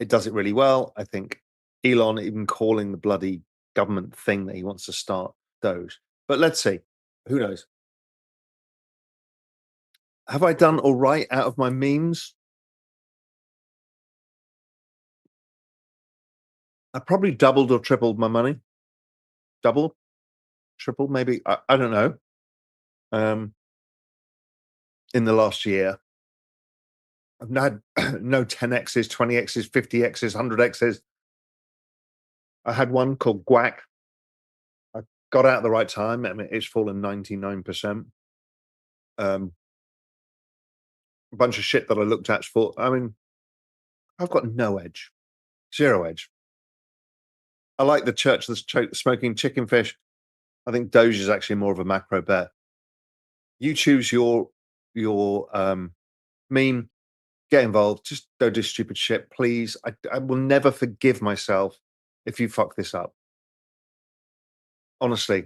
does it really well. I think Elon even calling the bloody government thing that he wants to start Doge. But let's see. Who knows? Have I done all right out of my memes? I probably doubled or tripled my money. Double, triple, maybe. I don't know. Um, in the last year, I've had no 10x's, 20x's, 50x's, 100x's. I had one called Guac. I got out at the right time. I mean, it's fallen 99%. A bunch of shit that I looked at for. I mean, I've got no edge, zero edge. I like the church that's smoking chicken fish. I think Doge is actually more of a macro bet. You choose your meme, get involved. Just don't do stupid shit, please. I will never forgive myself if you fuck this up. Honestly,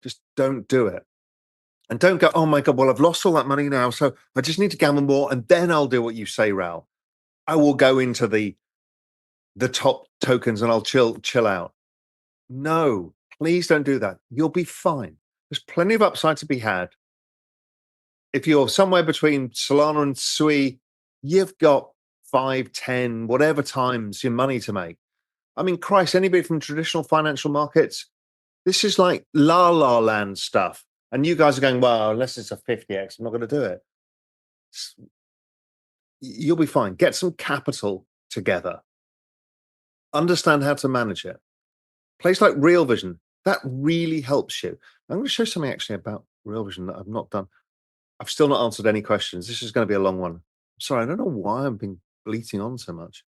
just don't do it. And don't go, oh my God, well, I've lost all that money now. So I just need to gamble more and then I'll do what you say, Raoul. I will go into the top tokens and I'll chill out. No, please don't do that. You'll be fine. There's plenty of upside to be had. If you're somewhere between Solana and Sui, you've got 5, 10, whatever times your money to make. I mean, Christ, anybody from traditional financial markets, this is like la la land stuff. And you guys are going, well, unless it's a 50x, I'm not going to do it. You'll be fine. Get some capital together. Understand how to manage it. Place like Real Vision, that really helps you. I'm going to show something actually about Real Vision that I've not done. I've still not answered any questions. This is going to be a long one. Sorry, I don't know why I've been bleating on so much.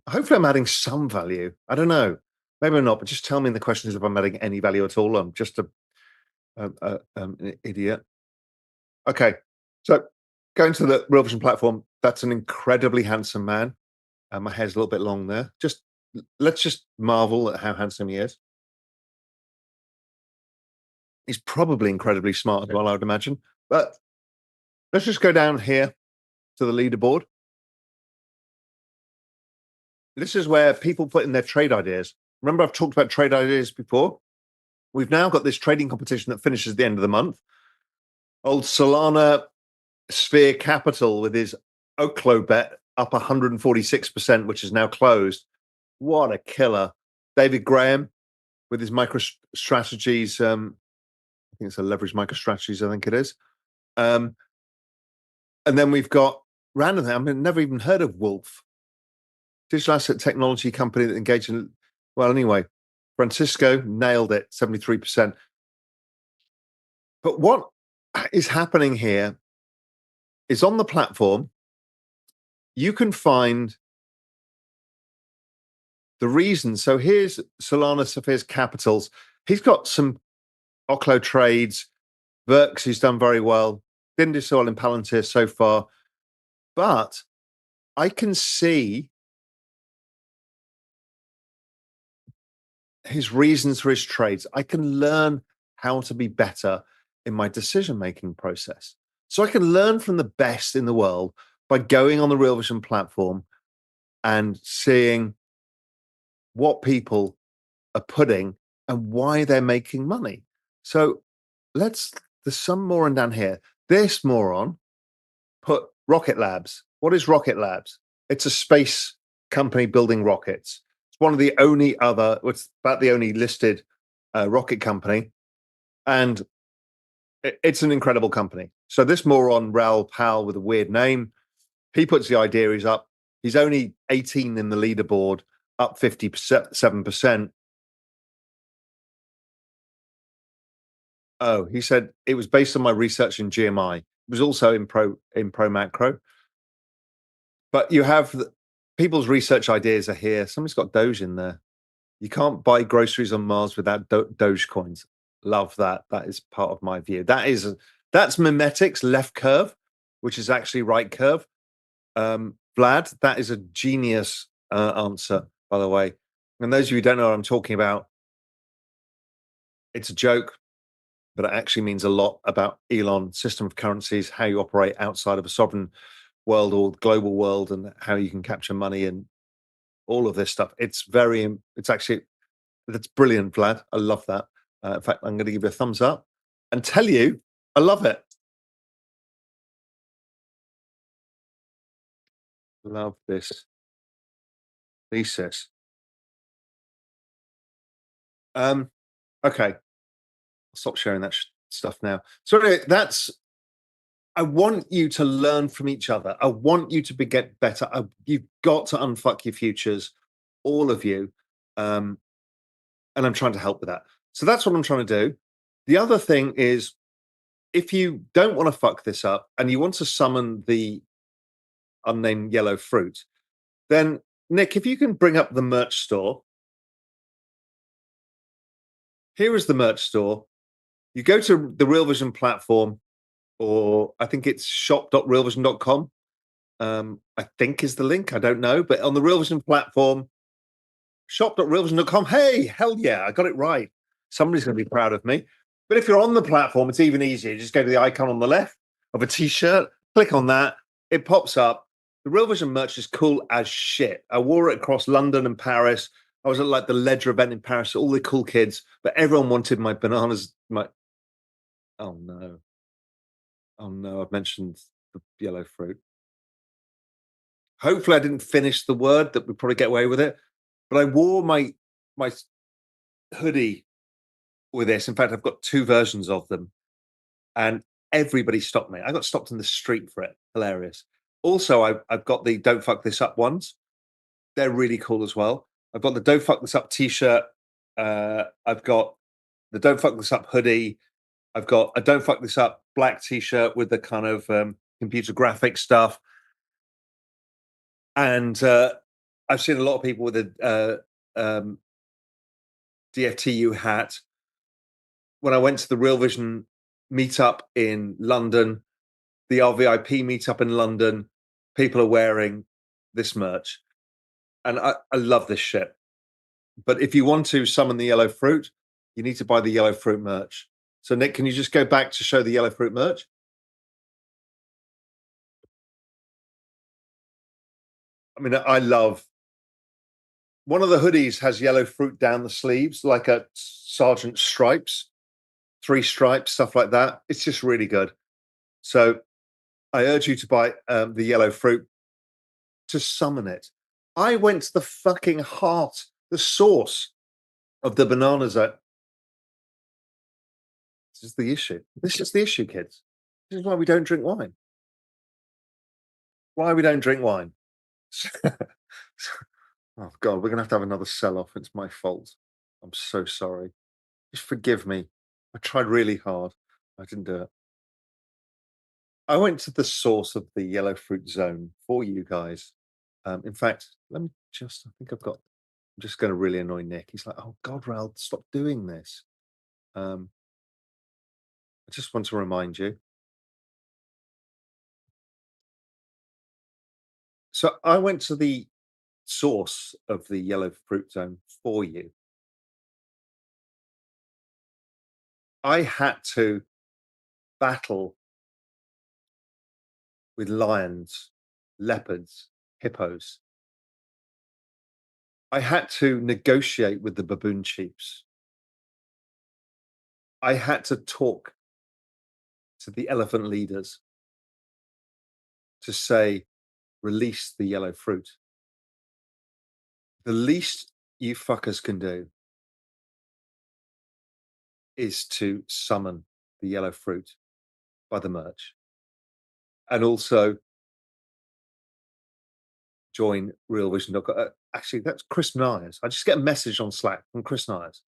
Hopefully I'm adding some value. I don't know. Maybe I'm not, but just tell me in the questions if I'm adding any value at all. I'm just an idiot. Okay, so going to the Real Vision platform, that's an incredibly handsome man. My hair's a little bit long there. Let's just marvel at how handsome he is. He's probably incredibly smart as well, I would imagine. But let's just go down here to the leaderboard. This is where people put in their trade ideas. Remember, I've talked about trade ideas before. We've now got this trading competition that finishes at the end of the month. Old Solana Sphere Capital with his Oklo bet up 146%, which is now closed. What a killer. David Graham with his MicroStrategies. I think it's a leverage MicroStrategies, I think it is. And then we've got randomly, I mean, never even heard of Wolf. Digital asset technology company that engaged in, well, anyway, Francisco nailed it, 73%. But what is happening here is on the platform, you can find the reason. So here's Solana Sphere's Capitals. He's got some Oklo trades. Verx, he's done very well. Didn't do so well in Palantir so far. But I can see his reasons for his trades. I can learn how to be better in my decision-making process. So I can learn from the best in the world by going on the Real Vision platform and seeing what people are putting and why they're making money. So there's some moron down here. This moron put Rocket Labs. What is Rocket Labs? It's a space company building rockets. It's one of the only other, it's about the only listed rocket company. And it's an incredible company. So this moron, Raoul Pal, with a weird name, he puts the ideas up. He's only 18 in the leaderboard, up 57%. Oh, he said it was based on my research in GMI. It was also in pro macro. But you have people's research ideas are here. Somebody's got Doge in there. You can't buy groceries on Mars without Doge coins. Love that. That is part of my view. That's Memetic's left curve, which is actually right curve. Vlad, that is a genius answer, by the way. And those of you who don't know what I'm talking about, it's a joke, but it actually means a lot about Elon, system of currencies, how you operate outside of a sovereign world or global world, and how you can capture money and all of this stuff. It's brilliant, Vlad. I love that. In fact, I'm going to give you a thumbs up and tell you I love it. Love this thesis. Okay, I'll stop sharing that stuff now. So anyway, I want you to learn from each other. I want you to get better. You've got to unfuck your futures, all of you. And I'm trying to help with that. So that's what I'm trying to do. The other thing is, if you don't want to fuck this up and you want to summon the unnamed yellow fruit, then Nick, if you can bring up the merch store. Here is the merch store. You go to the Real Vision platform, or I think it's shop.realvision.com. I think is the link. I don't know. But on the Real Vision platform, shop.realvision.com. Hey, hell yeah, I got it right. Somebody's going to be proud of me. But if you're on the platform, it's even easier. Just go to the icon on the left of a t-shirt, click on that. It pops up. The Real Vision merch is cool as shit. I wore it across London and Paris. I was at like the Ledger event in Paris, all the cool kids, but everyone wanted my bananas. Oh no. Oh no, I've mentioned the yellow fruit. Hopefully I didn't finish the word, that we probably get away with it. But I wore my hoodie with this. In fact, I've got two versions of them. And everybody stopped me. I got stopped in the street for it. Hilarious. Also, I've got the Don't Fuck This Up ones. They're really cool as well. I've got the Don't Fuck This Up t-shirt. I've got the Don't Fuck This Up hoodie. I've got a Don't Fuck This Up black t-shirt with the kind of computer graphic stuff. And I've seen a lot of people with a DFTU hat. When I went to the Real Vision meetup in London, the RVIP meetup in London, people are wearing this merch. And I love this shit. But if you want to summon the yellow fruit, you need to buy the yellow fruit merch. So Nick, can you just go back to show the yellow fruit merch? I mean, I love, one of the hoodies has yellow fruit down the sleeves, like a Sergeant Stripes, 3 stripes, stuff like that. It's just really good. So I urge you to buy the yellow fruit to summon it. I went to the fucking heart, the source of the bananas. This is the issue. This is the issue, kids. This is why we don't drink wine. Why we don't drink wine. Oh God, we're gonna have another sell-off. It's my fault. I'm so sorry. Just forgive me. I tried really hard. I didn't do it. I went to the source of the yellow fruit zone for you guys. In fact, let me just, I think I've got, I'm just going to really annoy Nick. He's like, oh God, Raoul, stop doing this. I just want to remind you. So I went to the source of the yellow fruit zone for you. I had to battle with lions, leopards, hippos. I had to negotiate with the baboon chiefs. I had to talk to the elephant leaders to say, release the yellow fruit. The least you fuckers can do is to summon the yellow fruit by the merch. And also join Real Vision. Actually, that's Chris Myers. I just get a message on Slack from Chris Myers.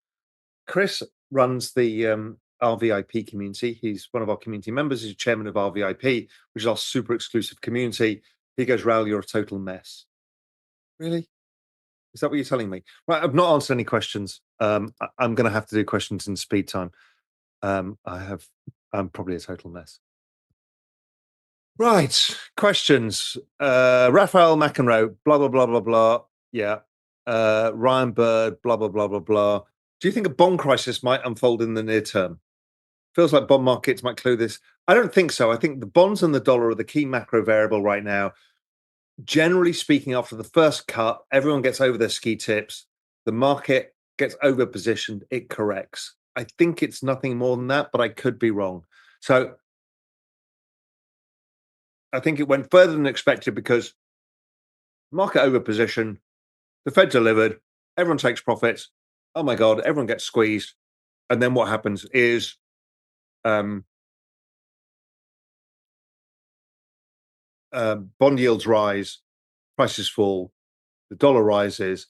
Chris runs the RVIP community. He's one of our community members. He's chairman of RVIP, which is our super exclusive community. He goes, Raoul, you're a total mess. Really? Is that what you're telling me? Right, I've not answered any questions. I'm going to have to do questions in speed time. I'm probably a total mess. Right, questions. Raphael McEnroe, blah, blah, blah, blah, blah. Yeah. Ryan Bird, blah, blah, blah, blah, blah. Do you think a bond crisis might unfold in the near term? Feels like bond markets might clue this. I don't think so. I think the bonds and the dollar are the key macro variable right now. Generally speaking, after the first cut, everyone gets over their ski tips. The market gets over positioned. It corrects. I think it's nothing more than that, but I could be wrong. So I think it went further than expected because market overposition, the Fed delivered, everyone takes profits. Oh my God, everyone gets squeezed. And then what happens is um, bond yields rise, prices fall, the dollar rises,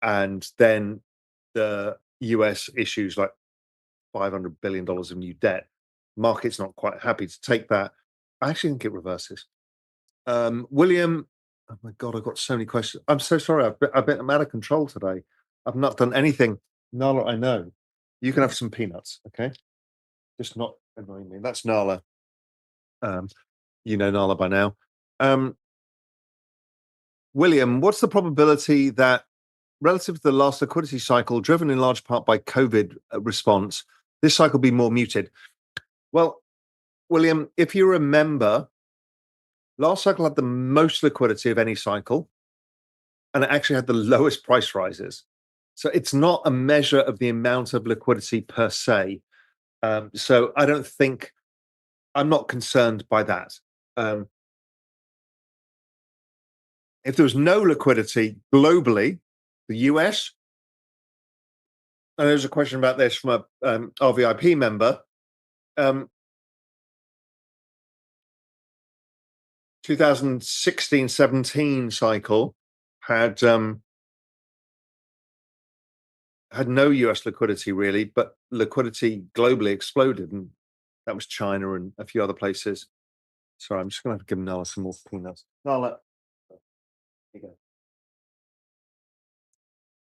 and then the US issues like $500 billion of new debt. Market's not quite happy to take that. I actually think it reverses. William, oh my God, I've got so many questions. I'm so sorry. I'm out of control today. I've not done anything. Nala, I know. You can have some peanuts, okay? Just not annoying me. That's Nala. Um, you know Nala by now. Um, William, what's the probability that relative to the last liquidity cycle, driven in large part by COVID response, this cycle be more muted? Well, William, if you remember, last cycle had the most liquidity of any cycle, and it actually had the lowest price rises. So it's not a measure of the amount of liquidity per se. So I don't think I'm not concerned by that. Um, if there was no liquidity globally, the US, and there's a question about this from a RVIP member. 2016-17 cycle had had no US liquidity really, but liquidity globally exploded, and that was China and a few other places. Sorry, I'm just going to have to give Nala some more peanuts. Nala, here you go.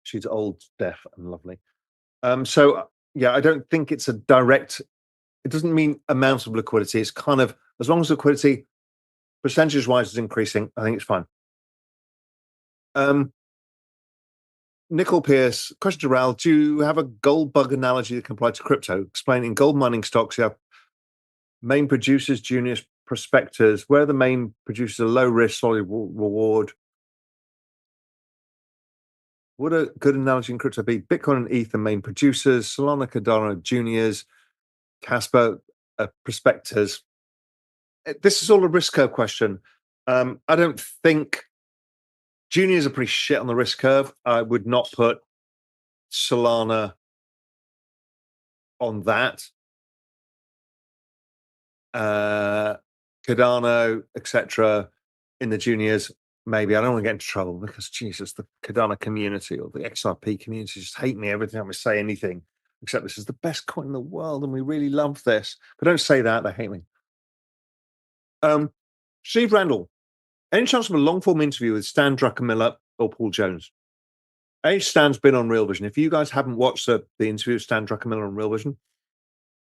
She's old, deaf, and lovely. So yeah, I don't think it's a direct. It doesn't mean amount of liquidity. It's kind of as long as liquidity percentage wise is increasing, I think it's fine. Nickel Pierce, question to Raoul. Do you have a gold bug analogy that can apply to crypto? Explaining gold mining stocks, you have main producers, juniors, prospectors. Where are the main producers? A low risk, solid reward. Would a good analogy in crypto be Bitcoin and Ether main producers, Solana, Cardano juniors, Casper prospectors? This is all a risk curve question. I don't think juniors are pretty shit on the risk curve. I would not put Solana on that. Cardano, etc. in the juniors, maybe. I don't want to get into trouble because Jesus, the Cardano community or the XRP community just hate me every time I say anything, except this is the best coin in the world and we really love this. But don't say that, they hate me. Steve Randall, any chance of a long form interview with Stan Druckenmiller or Paul Jones? Stan's been on Real Vision. If you guys haven't watched the interview with Stan Druckenmiller on Real Vision,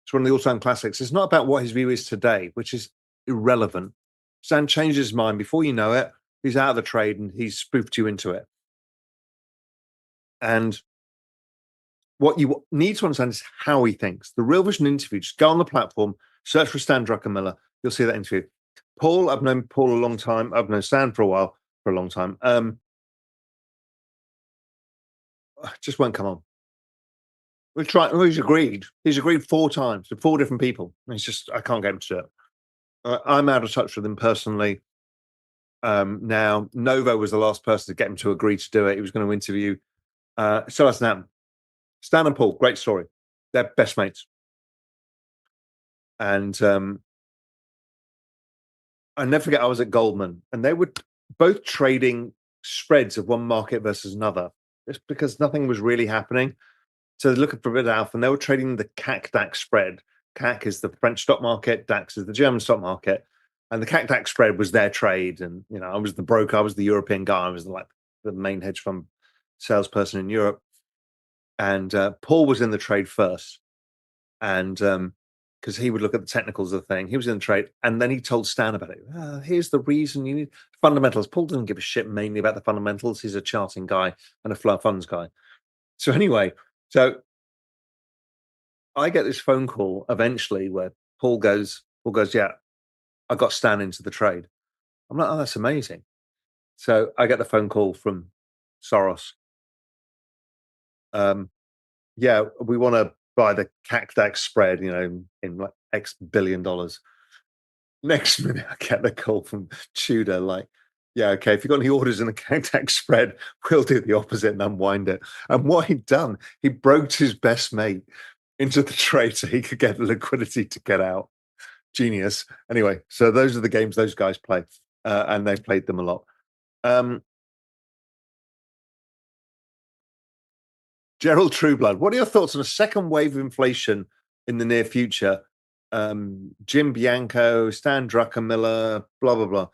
it's one of the all-time classics. It's not about what his view is today, which is irrelevant. Stan changes his mind before you know it. He's out of the trade and he's spoofed you into it. And what you need to understand is how he thinks. The Real Vision interview, just go on the platform, search for Stan Druckenmiller. You'll see that interview. Paul, I've known Paul a long time. I've known Stan for a long time. Just won't come on. We tried. Well, he's agreed. He's agreed 4 times to 4 different people. It's just I can't get him to do it. I'm out of touch with him personally. Now, Novo was the last person to get him to agree to do it. He was going to interview. So that's happened. Stan and Paul, great story. They're best mates. And I never forget, I was at Goldman and they were both trading spreads of one market versus another. It's because nothing was really happening. So they're looking for a bit of alpha and they were trading the CAC DAX spread. CAC is the French stock market, DAX is the German stock market. And the CAC DAX spread was their trade. And, you know, I was the broker, I was the European guy, I was like the main hedge fund salesperson in Europe. And Paul was in the trade first. And because he would look at the technicals of the thing, he was in the trade. And then he told Stan about it. Here's the reason you need fundamentals. Paul doesn't give a shit mainly about the fundamentals. He's a charting guy and a flow funds guy. So anyway, so I get this phone call eventually where Paul goes, yeah, I got Stan into the trade. I'm like, oh, that's amazing. So I get the phone call from Soros. Yeah, we want to by the CAC spread, in like X billion dollars. Next minute, I get the call from Tudor, like, yeah, okay, if you've got any orders in the CAC spread, we'll do the opposite and unwind it. And what he'd done, he broked his best mate into the trade so he could get the liquidity to get out. Genius. Anyway, so those are the games those guys play, and they've played them a lot. Gerald Trueblood, what are your thoughts on a second wave of inflation in the near future? Jim Bianco, Stan Druckenmiller, blah, blah, blah.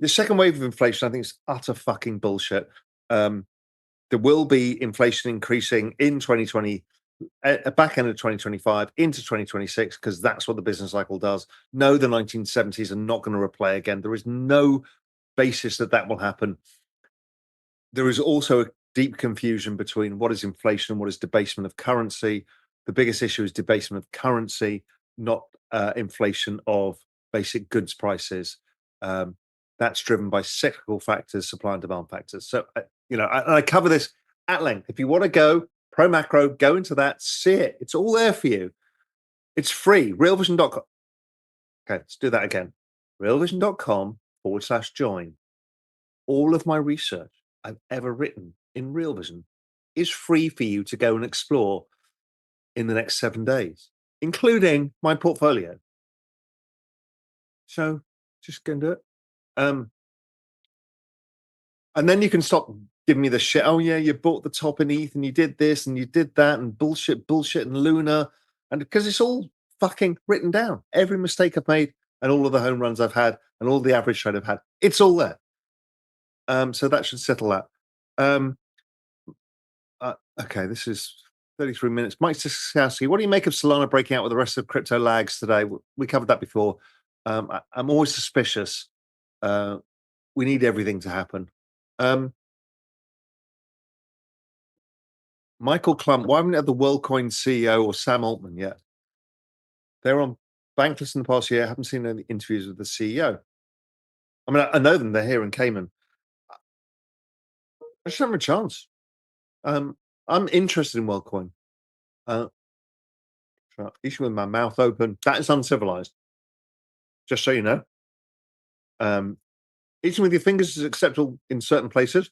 The second wave of inflation, I think, is utter fucking bullshit. There will be inflation increasing in 2020, back end of 2025 into 2026, because that's what the business cycle does. No, the 1970s are not going to replay again. There is no basis that will happen. There is also a deep confusion between what is inflation and what is debasement of currency. The biggest issue is debasement of currency, not inflation of basic goods prices. That's driven by cyclical factors, supply and demand factors. So, I cover this at length. If you want to go pro macro, go into that, see it. It's all there for you. It's free. Realvision.com. Okay, let's do that again. Realvision.com/join. All of my research I've ever written in Real Vision is free for you to go and explore in the next 7 days, including my portfolio. So just go and do it. And then you can stop giving me the shit. Oh yeah, you bought the top in ETH and you did this and you did that and bullshit and Luna. And because it's all fucking written down. Every mistake I've made and all of the home runs I've had and all the average trade I've had, it's all there. So that should settle that. Okay, this is 33 minutes. Mike Siskowski, what do you make of Solana breaking out with the rest of crypto lags today? We covered that before. I'm always suspicious. We need everything to happen. Michael Klump, why haven't we had the WorldCoin CEO or Sam Altman yet? They're on Bankless in the past year. I haven't seen any interviews with the CEO. I mean, I know them. They're here in Cayman. I just don't have a chance. I'm interested in WorldCoin. Eating with my mouth open. That is uncivilized. Just so you know. Eating with your fingers is acceptable in certain places.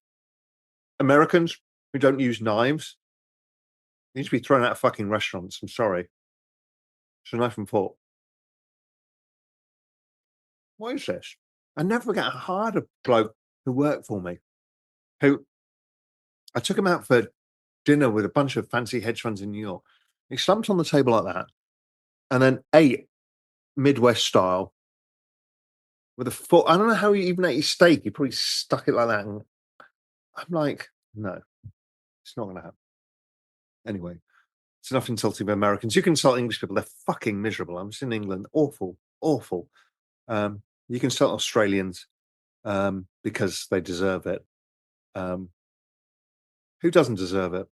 Americans who don't use knives need to be thrown out of fucking restaurants. I'm sorry. It's a knife and fork. What is this? I never forget I hired a bloke who worked for me, who I took him out for dinner with a bunch of fancy hedge funds in New York. He slumped on the table like that and then ate Midwest style with a fork. I don't know how he even ate his steak. He probably stuck it like that. And I'm like, no, it's not going to happen. Anyway, it's enough insulting of Americans. You can insult English people. They're fucking miserable. I'm just in England. Awful, awful. You can insult Australians because they deserve it. Who doesn't deserve it?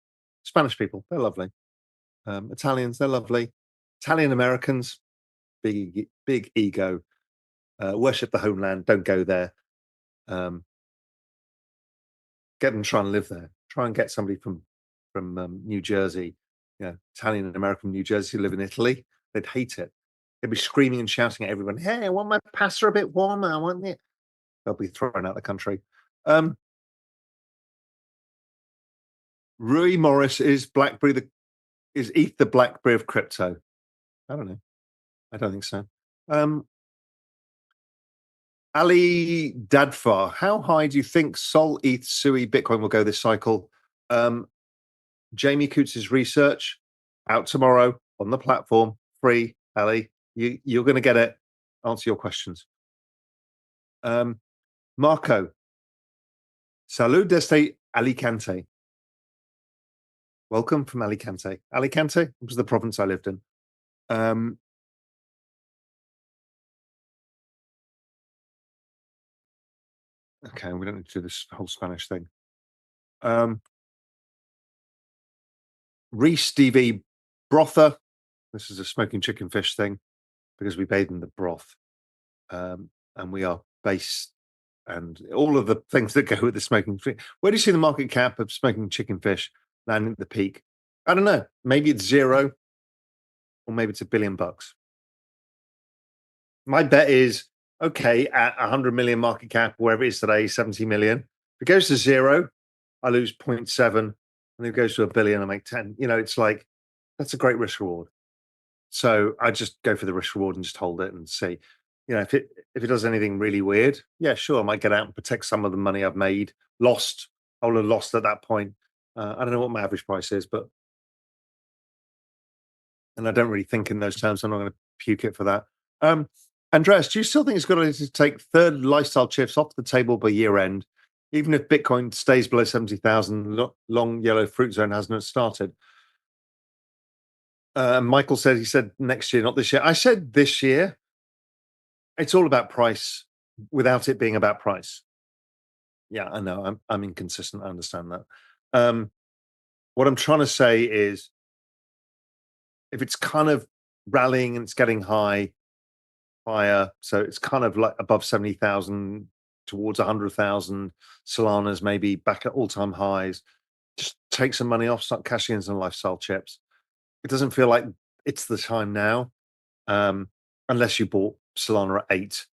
Spanish people, they're lovely. Italians, they're lovely. Italian Americans, big ego. Worship the homeland. Don't go there. Get them to try and live there. Try and get somebody from New Jersey, Italian and American New Jersey who live in Italy. They'd hate it. They'd be screaming and shouting at everyone. Hey, I want my pasta a bit warmer. I want it. They'll be thrown out of the country. Rui Morris, is ETH the BlackBerry of crypto? I don't know. I don't think so. Ali Dadfar, how high do you think Sol, ETH, Sui, Bitcoin will go this cycle? Jamie Coots's research out tomorrow on the platform, free. Ali, you're going to get it. Answer your questions. Marco, salud desde Alicante. Welcome from Alicante. Alicante was the province I lived in. Okay, we don't need to do this whole Spanish thing. Reese DV Brother. This is a smoking chicken fish thing because we bathe in the broth. And we are based and all of the things that go with the smoking fish. Where do you see the market cap of smoking chicken fish landing at the peak? I don't know. Maybe it's zero. or maybe it's $1 billion. My bet is okay at 100 million market cap, wherever it is today, 70 million. If it goes to zero, I lose 0.7, and if it goes to a billion, I make 10. It's like that's a great risk reward. So I just go for the risk reward and just hold it and see. If it does anything really weird, yeah, sure, I might get out and protect some of the money I've made. Lost, I will have lost at that point. I don't know what my average price is, and I don't really think in those terms. So I'm not going to puke it for that. Um, Andreas, do you still think it's good to take third lifestyle chips off the table by year end, even if Bitcoin stays below 70,000? Long yellow fruit zone hasn't started. Michael said he said next year, not this year. I said this year. It's all about price without it being about price. Yeah, I know. I'm inconsistent. I understand that. Um, what I'm trying to say is, if it's kind of rallying and it's getting higher, so it's kind of like above 70,000 towards 100,000. Solana's maybe back at all-time highs. Just take some money off, start cashing in some lifestyle chips. It doesn't feel like it's the time now, um, unless you bought Solana at 8.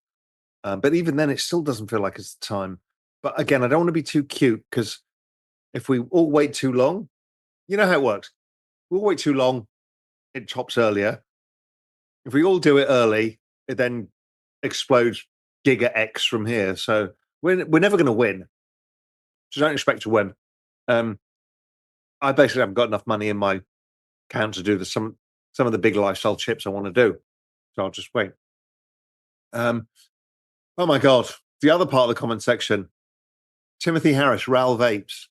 But even then, it still doesn't feel like it's the time. But again, I don't want to be too cute, because if we all wait too long, you know how it works. We'll wait too long, it chops earlier. If we all do it early, it then explodes Giga X from here. So we're never going to win. Just don't expect to win. Um, I basically haven't got enough money in my account to do some of the big lifestyle chips I want to do. So I'll just wait. Oh my God. The other part of the comment section, Timothy Harris, Raoul Vapes.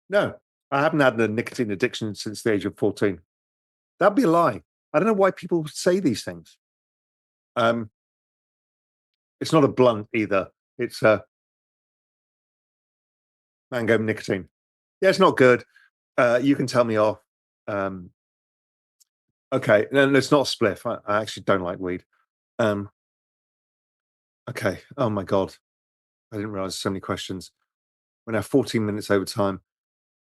No, I haven't had a nicotine addiction since the age of 14. That'd be a lie. I don't know why people say these things. It's not a blunt either. It's a mango nicotine. Yeah, it's not good. You can tell me off. Um, okay, no, it's not a spliff. I actually don't like weed. Um, okay. Oh my God. I didn't realize so many questions. We're now 14 minutes over time.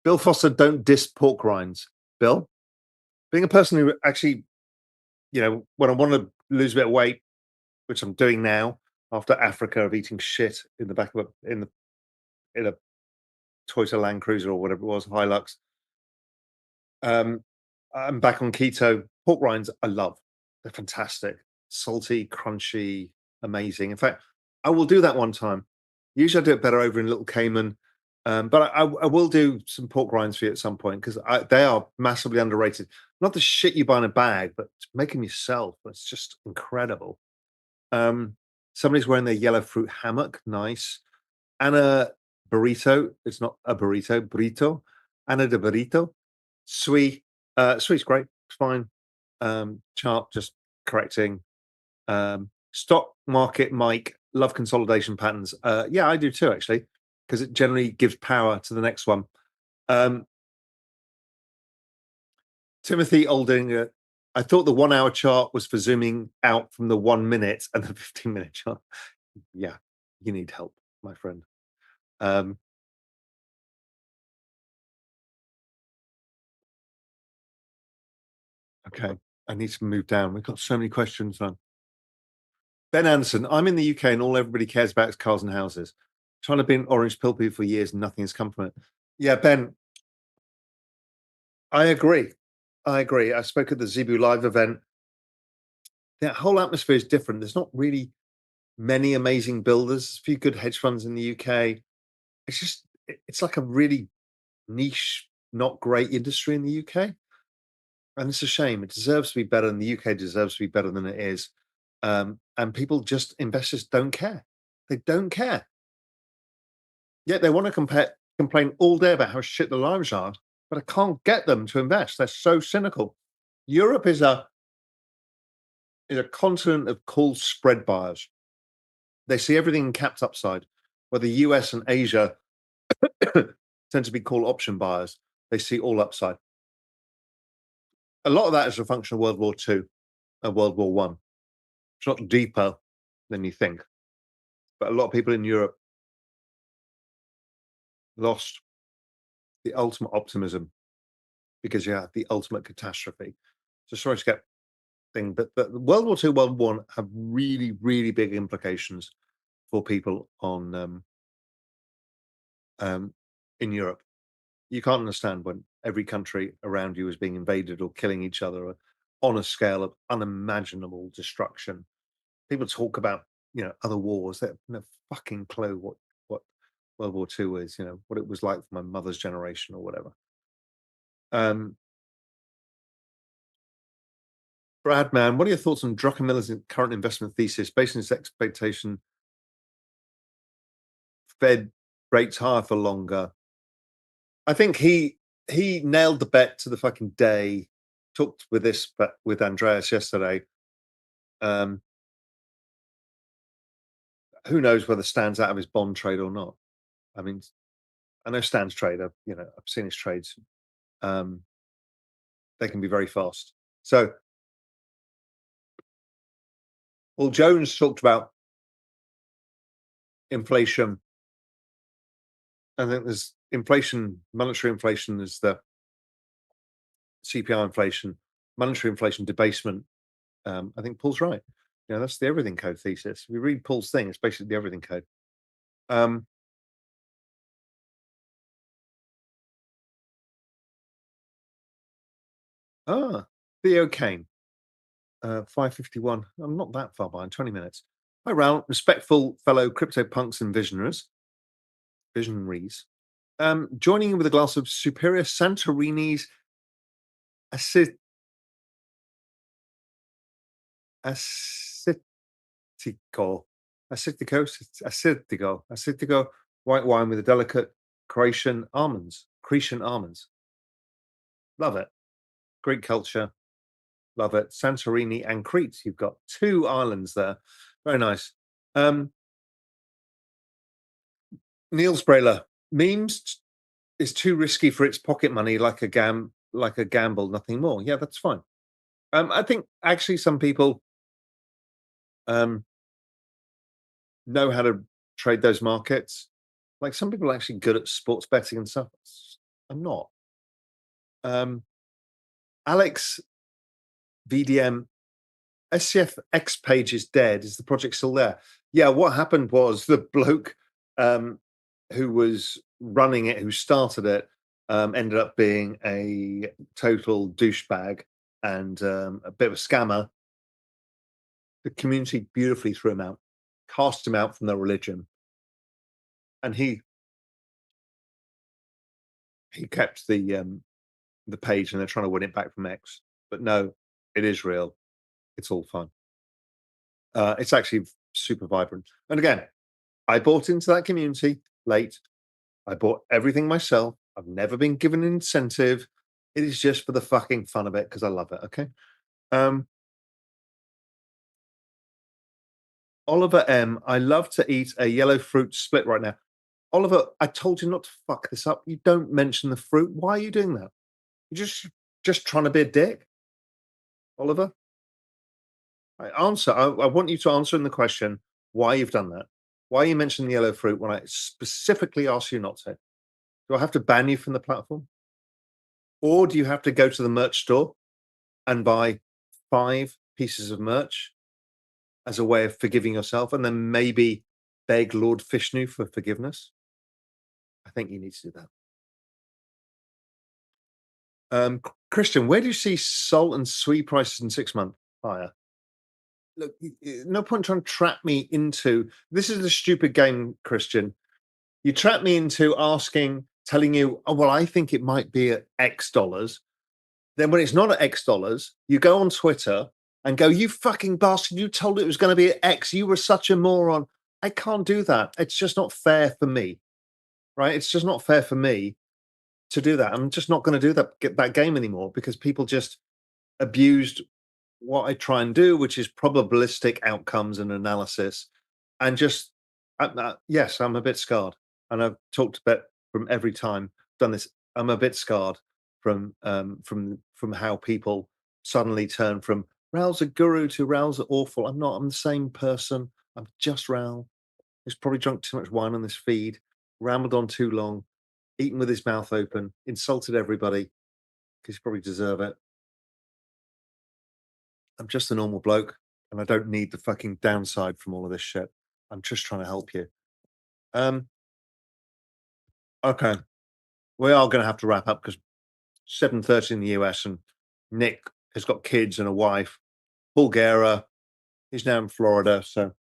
Bill Foster, don't diss pork rinds. Bill, being a person who actually, when I want to lose a bit of weight, which I'm doing now after Africa of eating shit in the back of in a Toyota Land Cruiser or whatever it was, Hilux. I'm back on keto. Pork rinds, I love. They're fantastic. Salty, crunchy, amazing. In fact, I will do that one time. Usually I do it better over in Little Cayman. But I will do some pork rinds for you at some point, because they are massively underrated. Not the shit you buy in a bag, but make them yourself. It's just incredible. Somebody's wearing their yellow fruit hammock. Nice. Anna burrito. It's not a burrito. Burrito. Anna de burrito. Sweet. Sweet's great. It's fine. Chart just correcting. Stock market, Mike. Love consolidation patterns. Yeah, I do too, actually, because it generally gives power to the next one. Timothy Olding, I thought the 1 hour chart was for zooming out from the 1 minute and the 15-minute chart. Yeah, you need help, my friend. Okay, I need to move down. We've got so many questions now. Ben Anderson, I'm in the UK and all everybody cares about is cars and houses. Trying to be an orange pill for years, nothing has come from it. Yeah, Ben, I agree. I spoke at the Zebu Live event. That whole atmosphere is different. There's not really many amazing builders, a few good hedge funds in the UK. It's like a really niche, not great industry in the UK. And it's a shame. It deserves to be better, and the UK deserves to be better than it is. And investors don't care. They don't care. Yet they want to complain all day about how shit the lives are, but I can't get them to invest. They're so cynical. Europe is a continent of call spread buyers. They see everything capped upside, where the US and Asia tend to be call option buyers. They see all upside. A lot of that is a function of World War II and World War One. It's not deeper than you think, but a lot of people in Europe lost the ultimate optimism because you have the ultimate catastrophe. So sorry to get thing, but World War II, World War One have really, really big implications for people on um, in Europe. You can't understand when every country around you is being invaded or killing each other on a scale of unimaginable destruction. People talk about other wars. They have no fucking clue what World War II is. What it was like for my mother's generation or whatever. Um, Brad, man, what are your thoughts on Druckenmiller's current investment thesis based on his expectation Fed rates higher for longer? I think he nailed the bet to the fucking day. Talked with this, but with Andreas yesterday. Um, who knows whether Stan's out of his bond trade or not? I mean, I know Stan's trade. I've seen his trades. Um, they can be very fast. So, well, Jones talked about inflation. I think there's inflation, monetary inflation is the CPI inflation, monetary inflation debasement. I think Paul's right. That's the everything code thesis. If you read Paul's thing, it's basically the everything code. Um, Theo Kane, 5:51. I'm not that far behind, 20 minutes. Hi, Raoul, respectful fellow crypto punks and visionaries. Joining you with a glass of superior Santorini's acid, acetico, acetico white wine with a delicate Croatian almonds. Love it. Greek culture. Love it. Santorini and Crete. You've got two islands there. Very nice. Neil Sprayler, memes is too risky for its pocket money, like a gamble, nothing more. Yeah, that's fine. I think actually some people um, know how to trade those markets. Like some people are actually good at sports betting and stuff. I'm not. Um, Alex VDM SCFX page is dead. Is the project still there? Yeah, what happened was the bloke who was running it, who started it, ended up being a total douchebag and a bit of a scammer. The community beautifully threw him out, cast him out from their religion, and he kept the page, and they're trying to win it back from X. But no, it is real. It's all fun. It's actually super vibrant. And again, I bought into that community late. I bought everything myself. I've never been given an incentive. It is just for the fucking fun of it because I love it. Okay. Um, Oliver M. I love to eat a yellow fruit split right now. Oliver, I told you not to fuck this up. You don't mention the fruit. Why are you doing that? You're just trying to be a dick, Oliver. I want you to answer in the question why you've done that. Why you mentioned the yellow fruit when I specifically asked you not to. Do I have to ban you from the platform? Or do you have to go to the merch store and buy 5 pieces of merch as a way of forgiving yourself and then maybe beg Lord Vishnu for forgiveness? I think you need to do that. Christian, where do you see salt and sweet prices in 6 months? Higher. Look, no point trying to trap me into this is a stupid game, Christian. You trap me into telling you, oh, well, I think it might be at X dollars. Then when it's not at X dollars, you go on Twitter and go, you fucking bastard, you told it was going to be at X. You were such a moron. I can't do that. It's just not fair for me, right? It's just not fair for me to do that. I'm just not going to do that game anymore because people just abused what I try and do, which is probabilistic outcomes and analysis. And just, yes, I'm a bit scarred. And I've talked about from every time done this. I'm a bit scarred from how people suddenly turn from Raoul's a guru to Raoul's awful. I'm not. I'm the same person. I'm just Raoul. He's probably drunk too much wine on this feed, rambled on too long, eaten with his mouth open, insulted everybody, because you probably deserve it. I'm just a normal bloke, and I don't need the fucking downside from all of this shit. I'm just trying to help you. Um, okay, we are going to have to wrap up because 7:30 in the US, and Nick has got kids and a wife. Bulgaria, he's now in Florida, so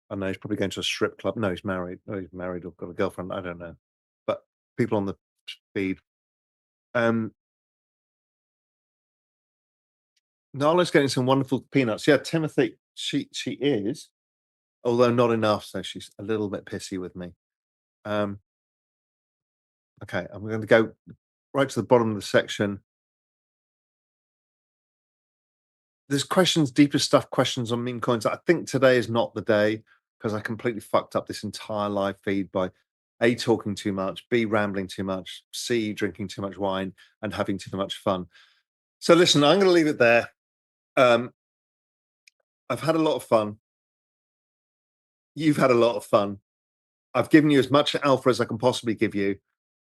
I don't know, he's probably going to a strip club. No, he's married. Oh, he's married or got a girlfriend. I don't know. But people on the feed. Um, Nala's getting some wonderful peanuts. Yeah, Timothy, she is, although not enough. So she's a little bit pissy with me. Um, okay, I'm going to go right to the bottom of the section. There's questions, deeper stuff, questions on meme coins. I think today is not the day because I completely fucked up this entire live feed by A, talking too much, B, rambling too much, C, drinking too much wine and having too much fun. So listen, I'm going to leave it there. Um, I've had a lot of fun. You've had a lot of fun. I've given you as much alpha as I can possibly give you.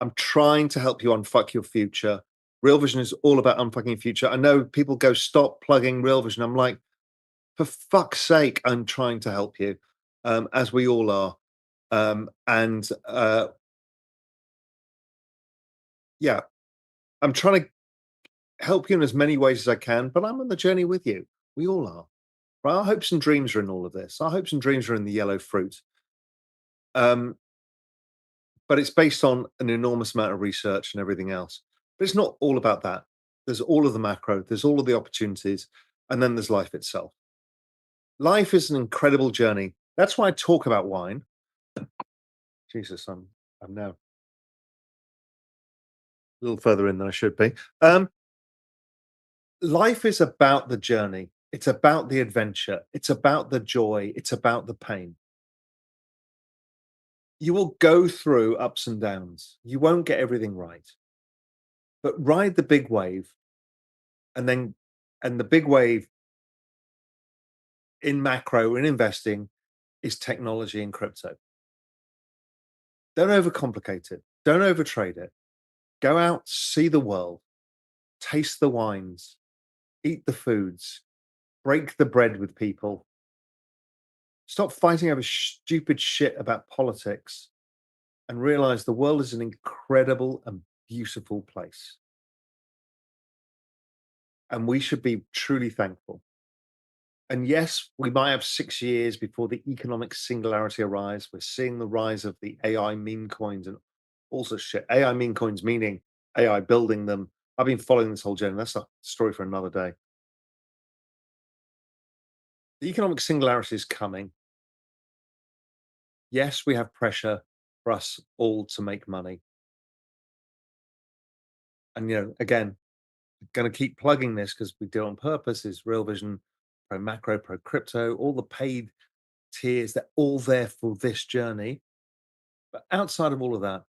I'm trying to help you unfuck your future. Real Vision is all about unfucking your future. I know people go, stop plugging Real Vision. I'm like, for fuck's sake, I'm trying to help you, as we all are. And yeah, I'm trying to help you in as many ways as I can, but I'm on the journey with you. We all are. Right? Our hopes and dreams are in all of this. Our hopes and dreams are in the yellow fruit. Um, but it's based on an enormous amount of research and everything else. But it's not all about that. There's all of the macro, there's all of the opportunities, and then there's life itself. Life is an incredible journey. That's why I talk about wine. Jesus, I'm now a little further in than I should be. Life is about the journey. It's about the adventure. It's about the joy. It's about the pain. You will go through ups and downs. You won't get everything right, but ride the big wave, and then, and the big wave in macro in investing is technology and crypto. Don't overcomplicate it. Don't overtrade it. Go out, see the world, taste the wines, eat the foods, break the bread with people. Stop fighting over stupid shit about politics and realize the world is an incredible and beautiful place. And we should be truly thankful. And yes, we might have 6 years before the economic singularity arrives. We're seeing the rise of the AI meme coins and all sorts of shit. AI meme coins meaning AI building them. I've been following this whole journey. That's a story for another day. The economic singularity is coming. Yes, we have pressure for us all to make money. And again, going to keep plugging this because we do it on purpose. Is Real Vision, Pro Macro, Pro Crypto, all the paid tiers, they're all there for this journey. But outside of all of that,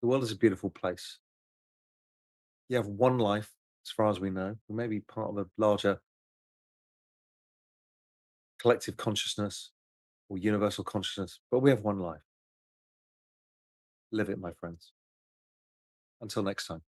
the world is a beautiful place. You have one life, as far as we know. We may be part of a larger collective consciousness or universal consciousness, but we have one life. Live it, my friends. Until next time.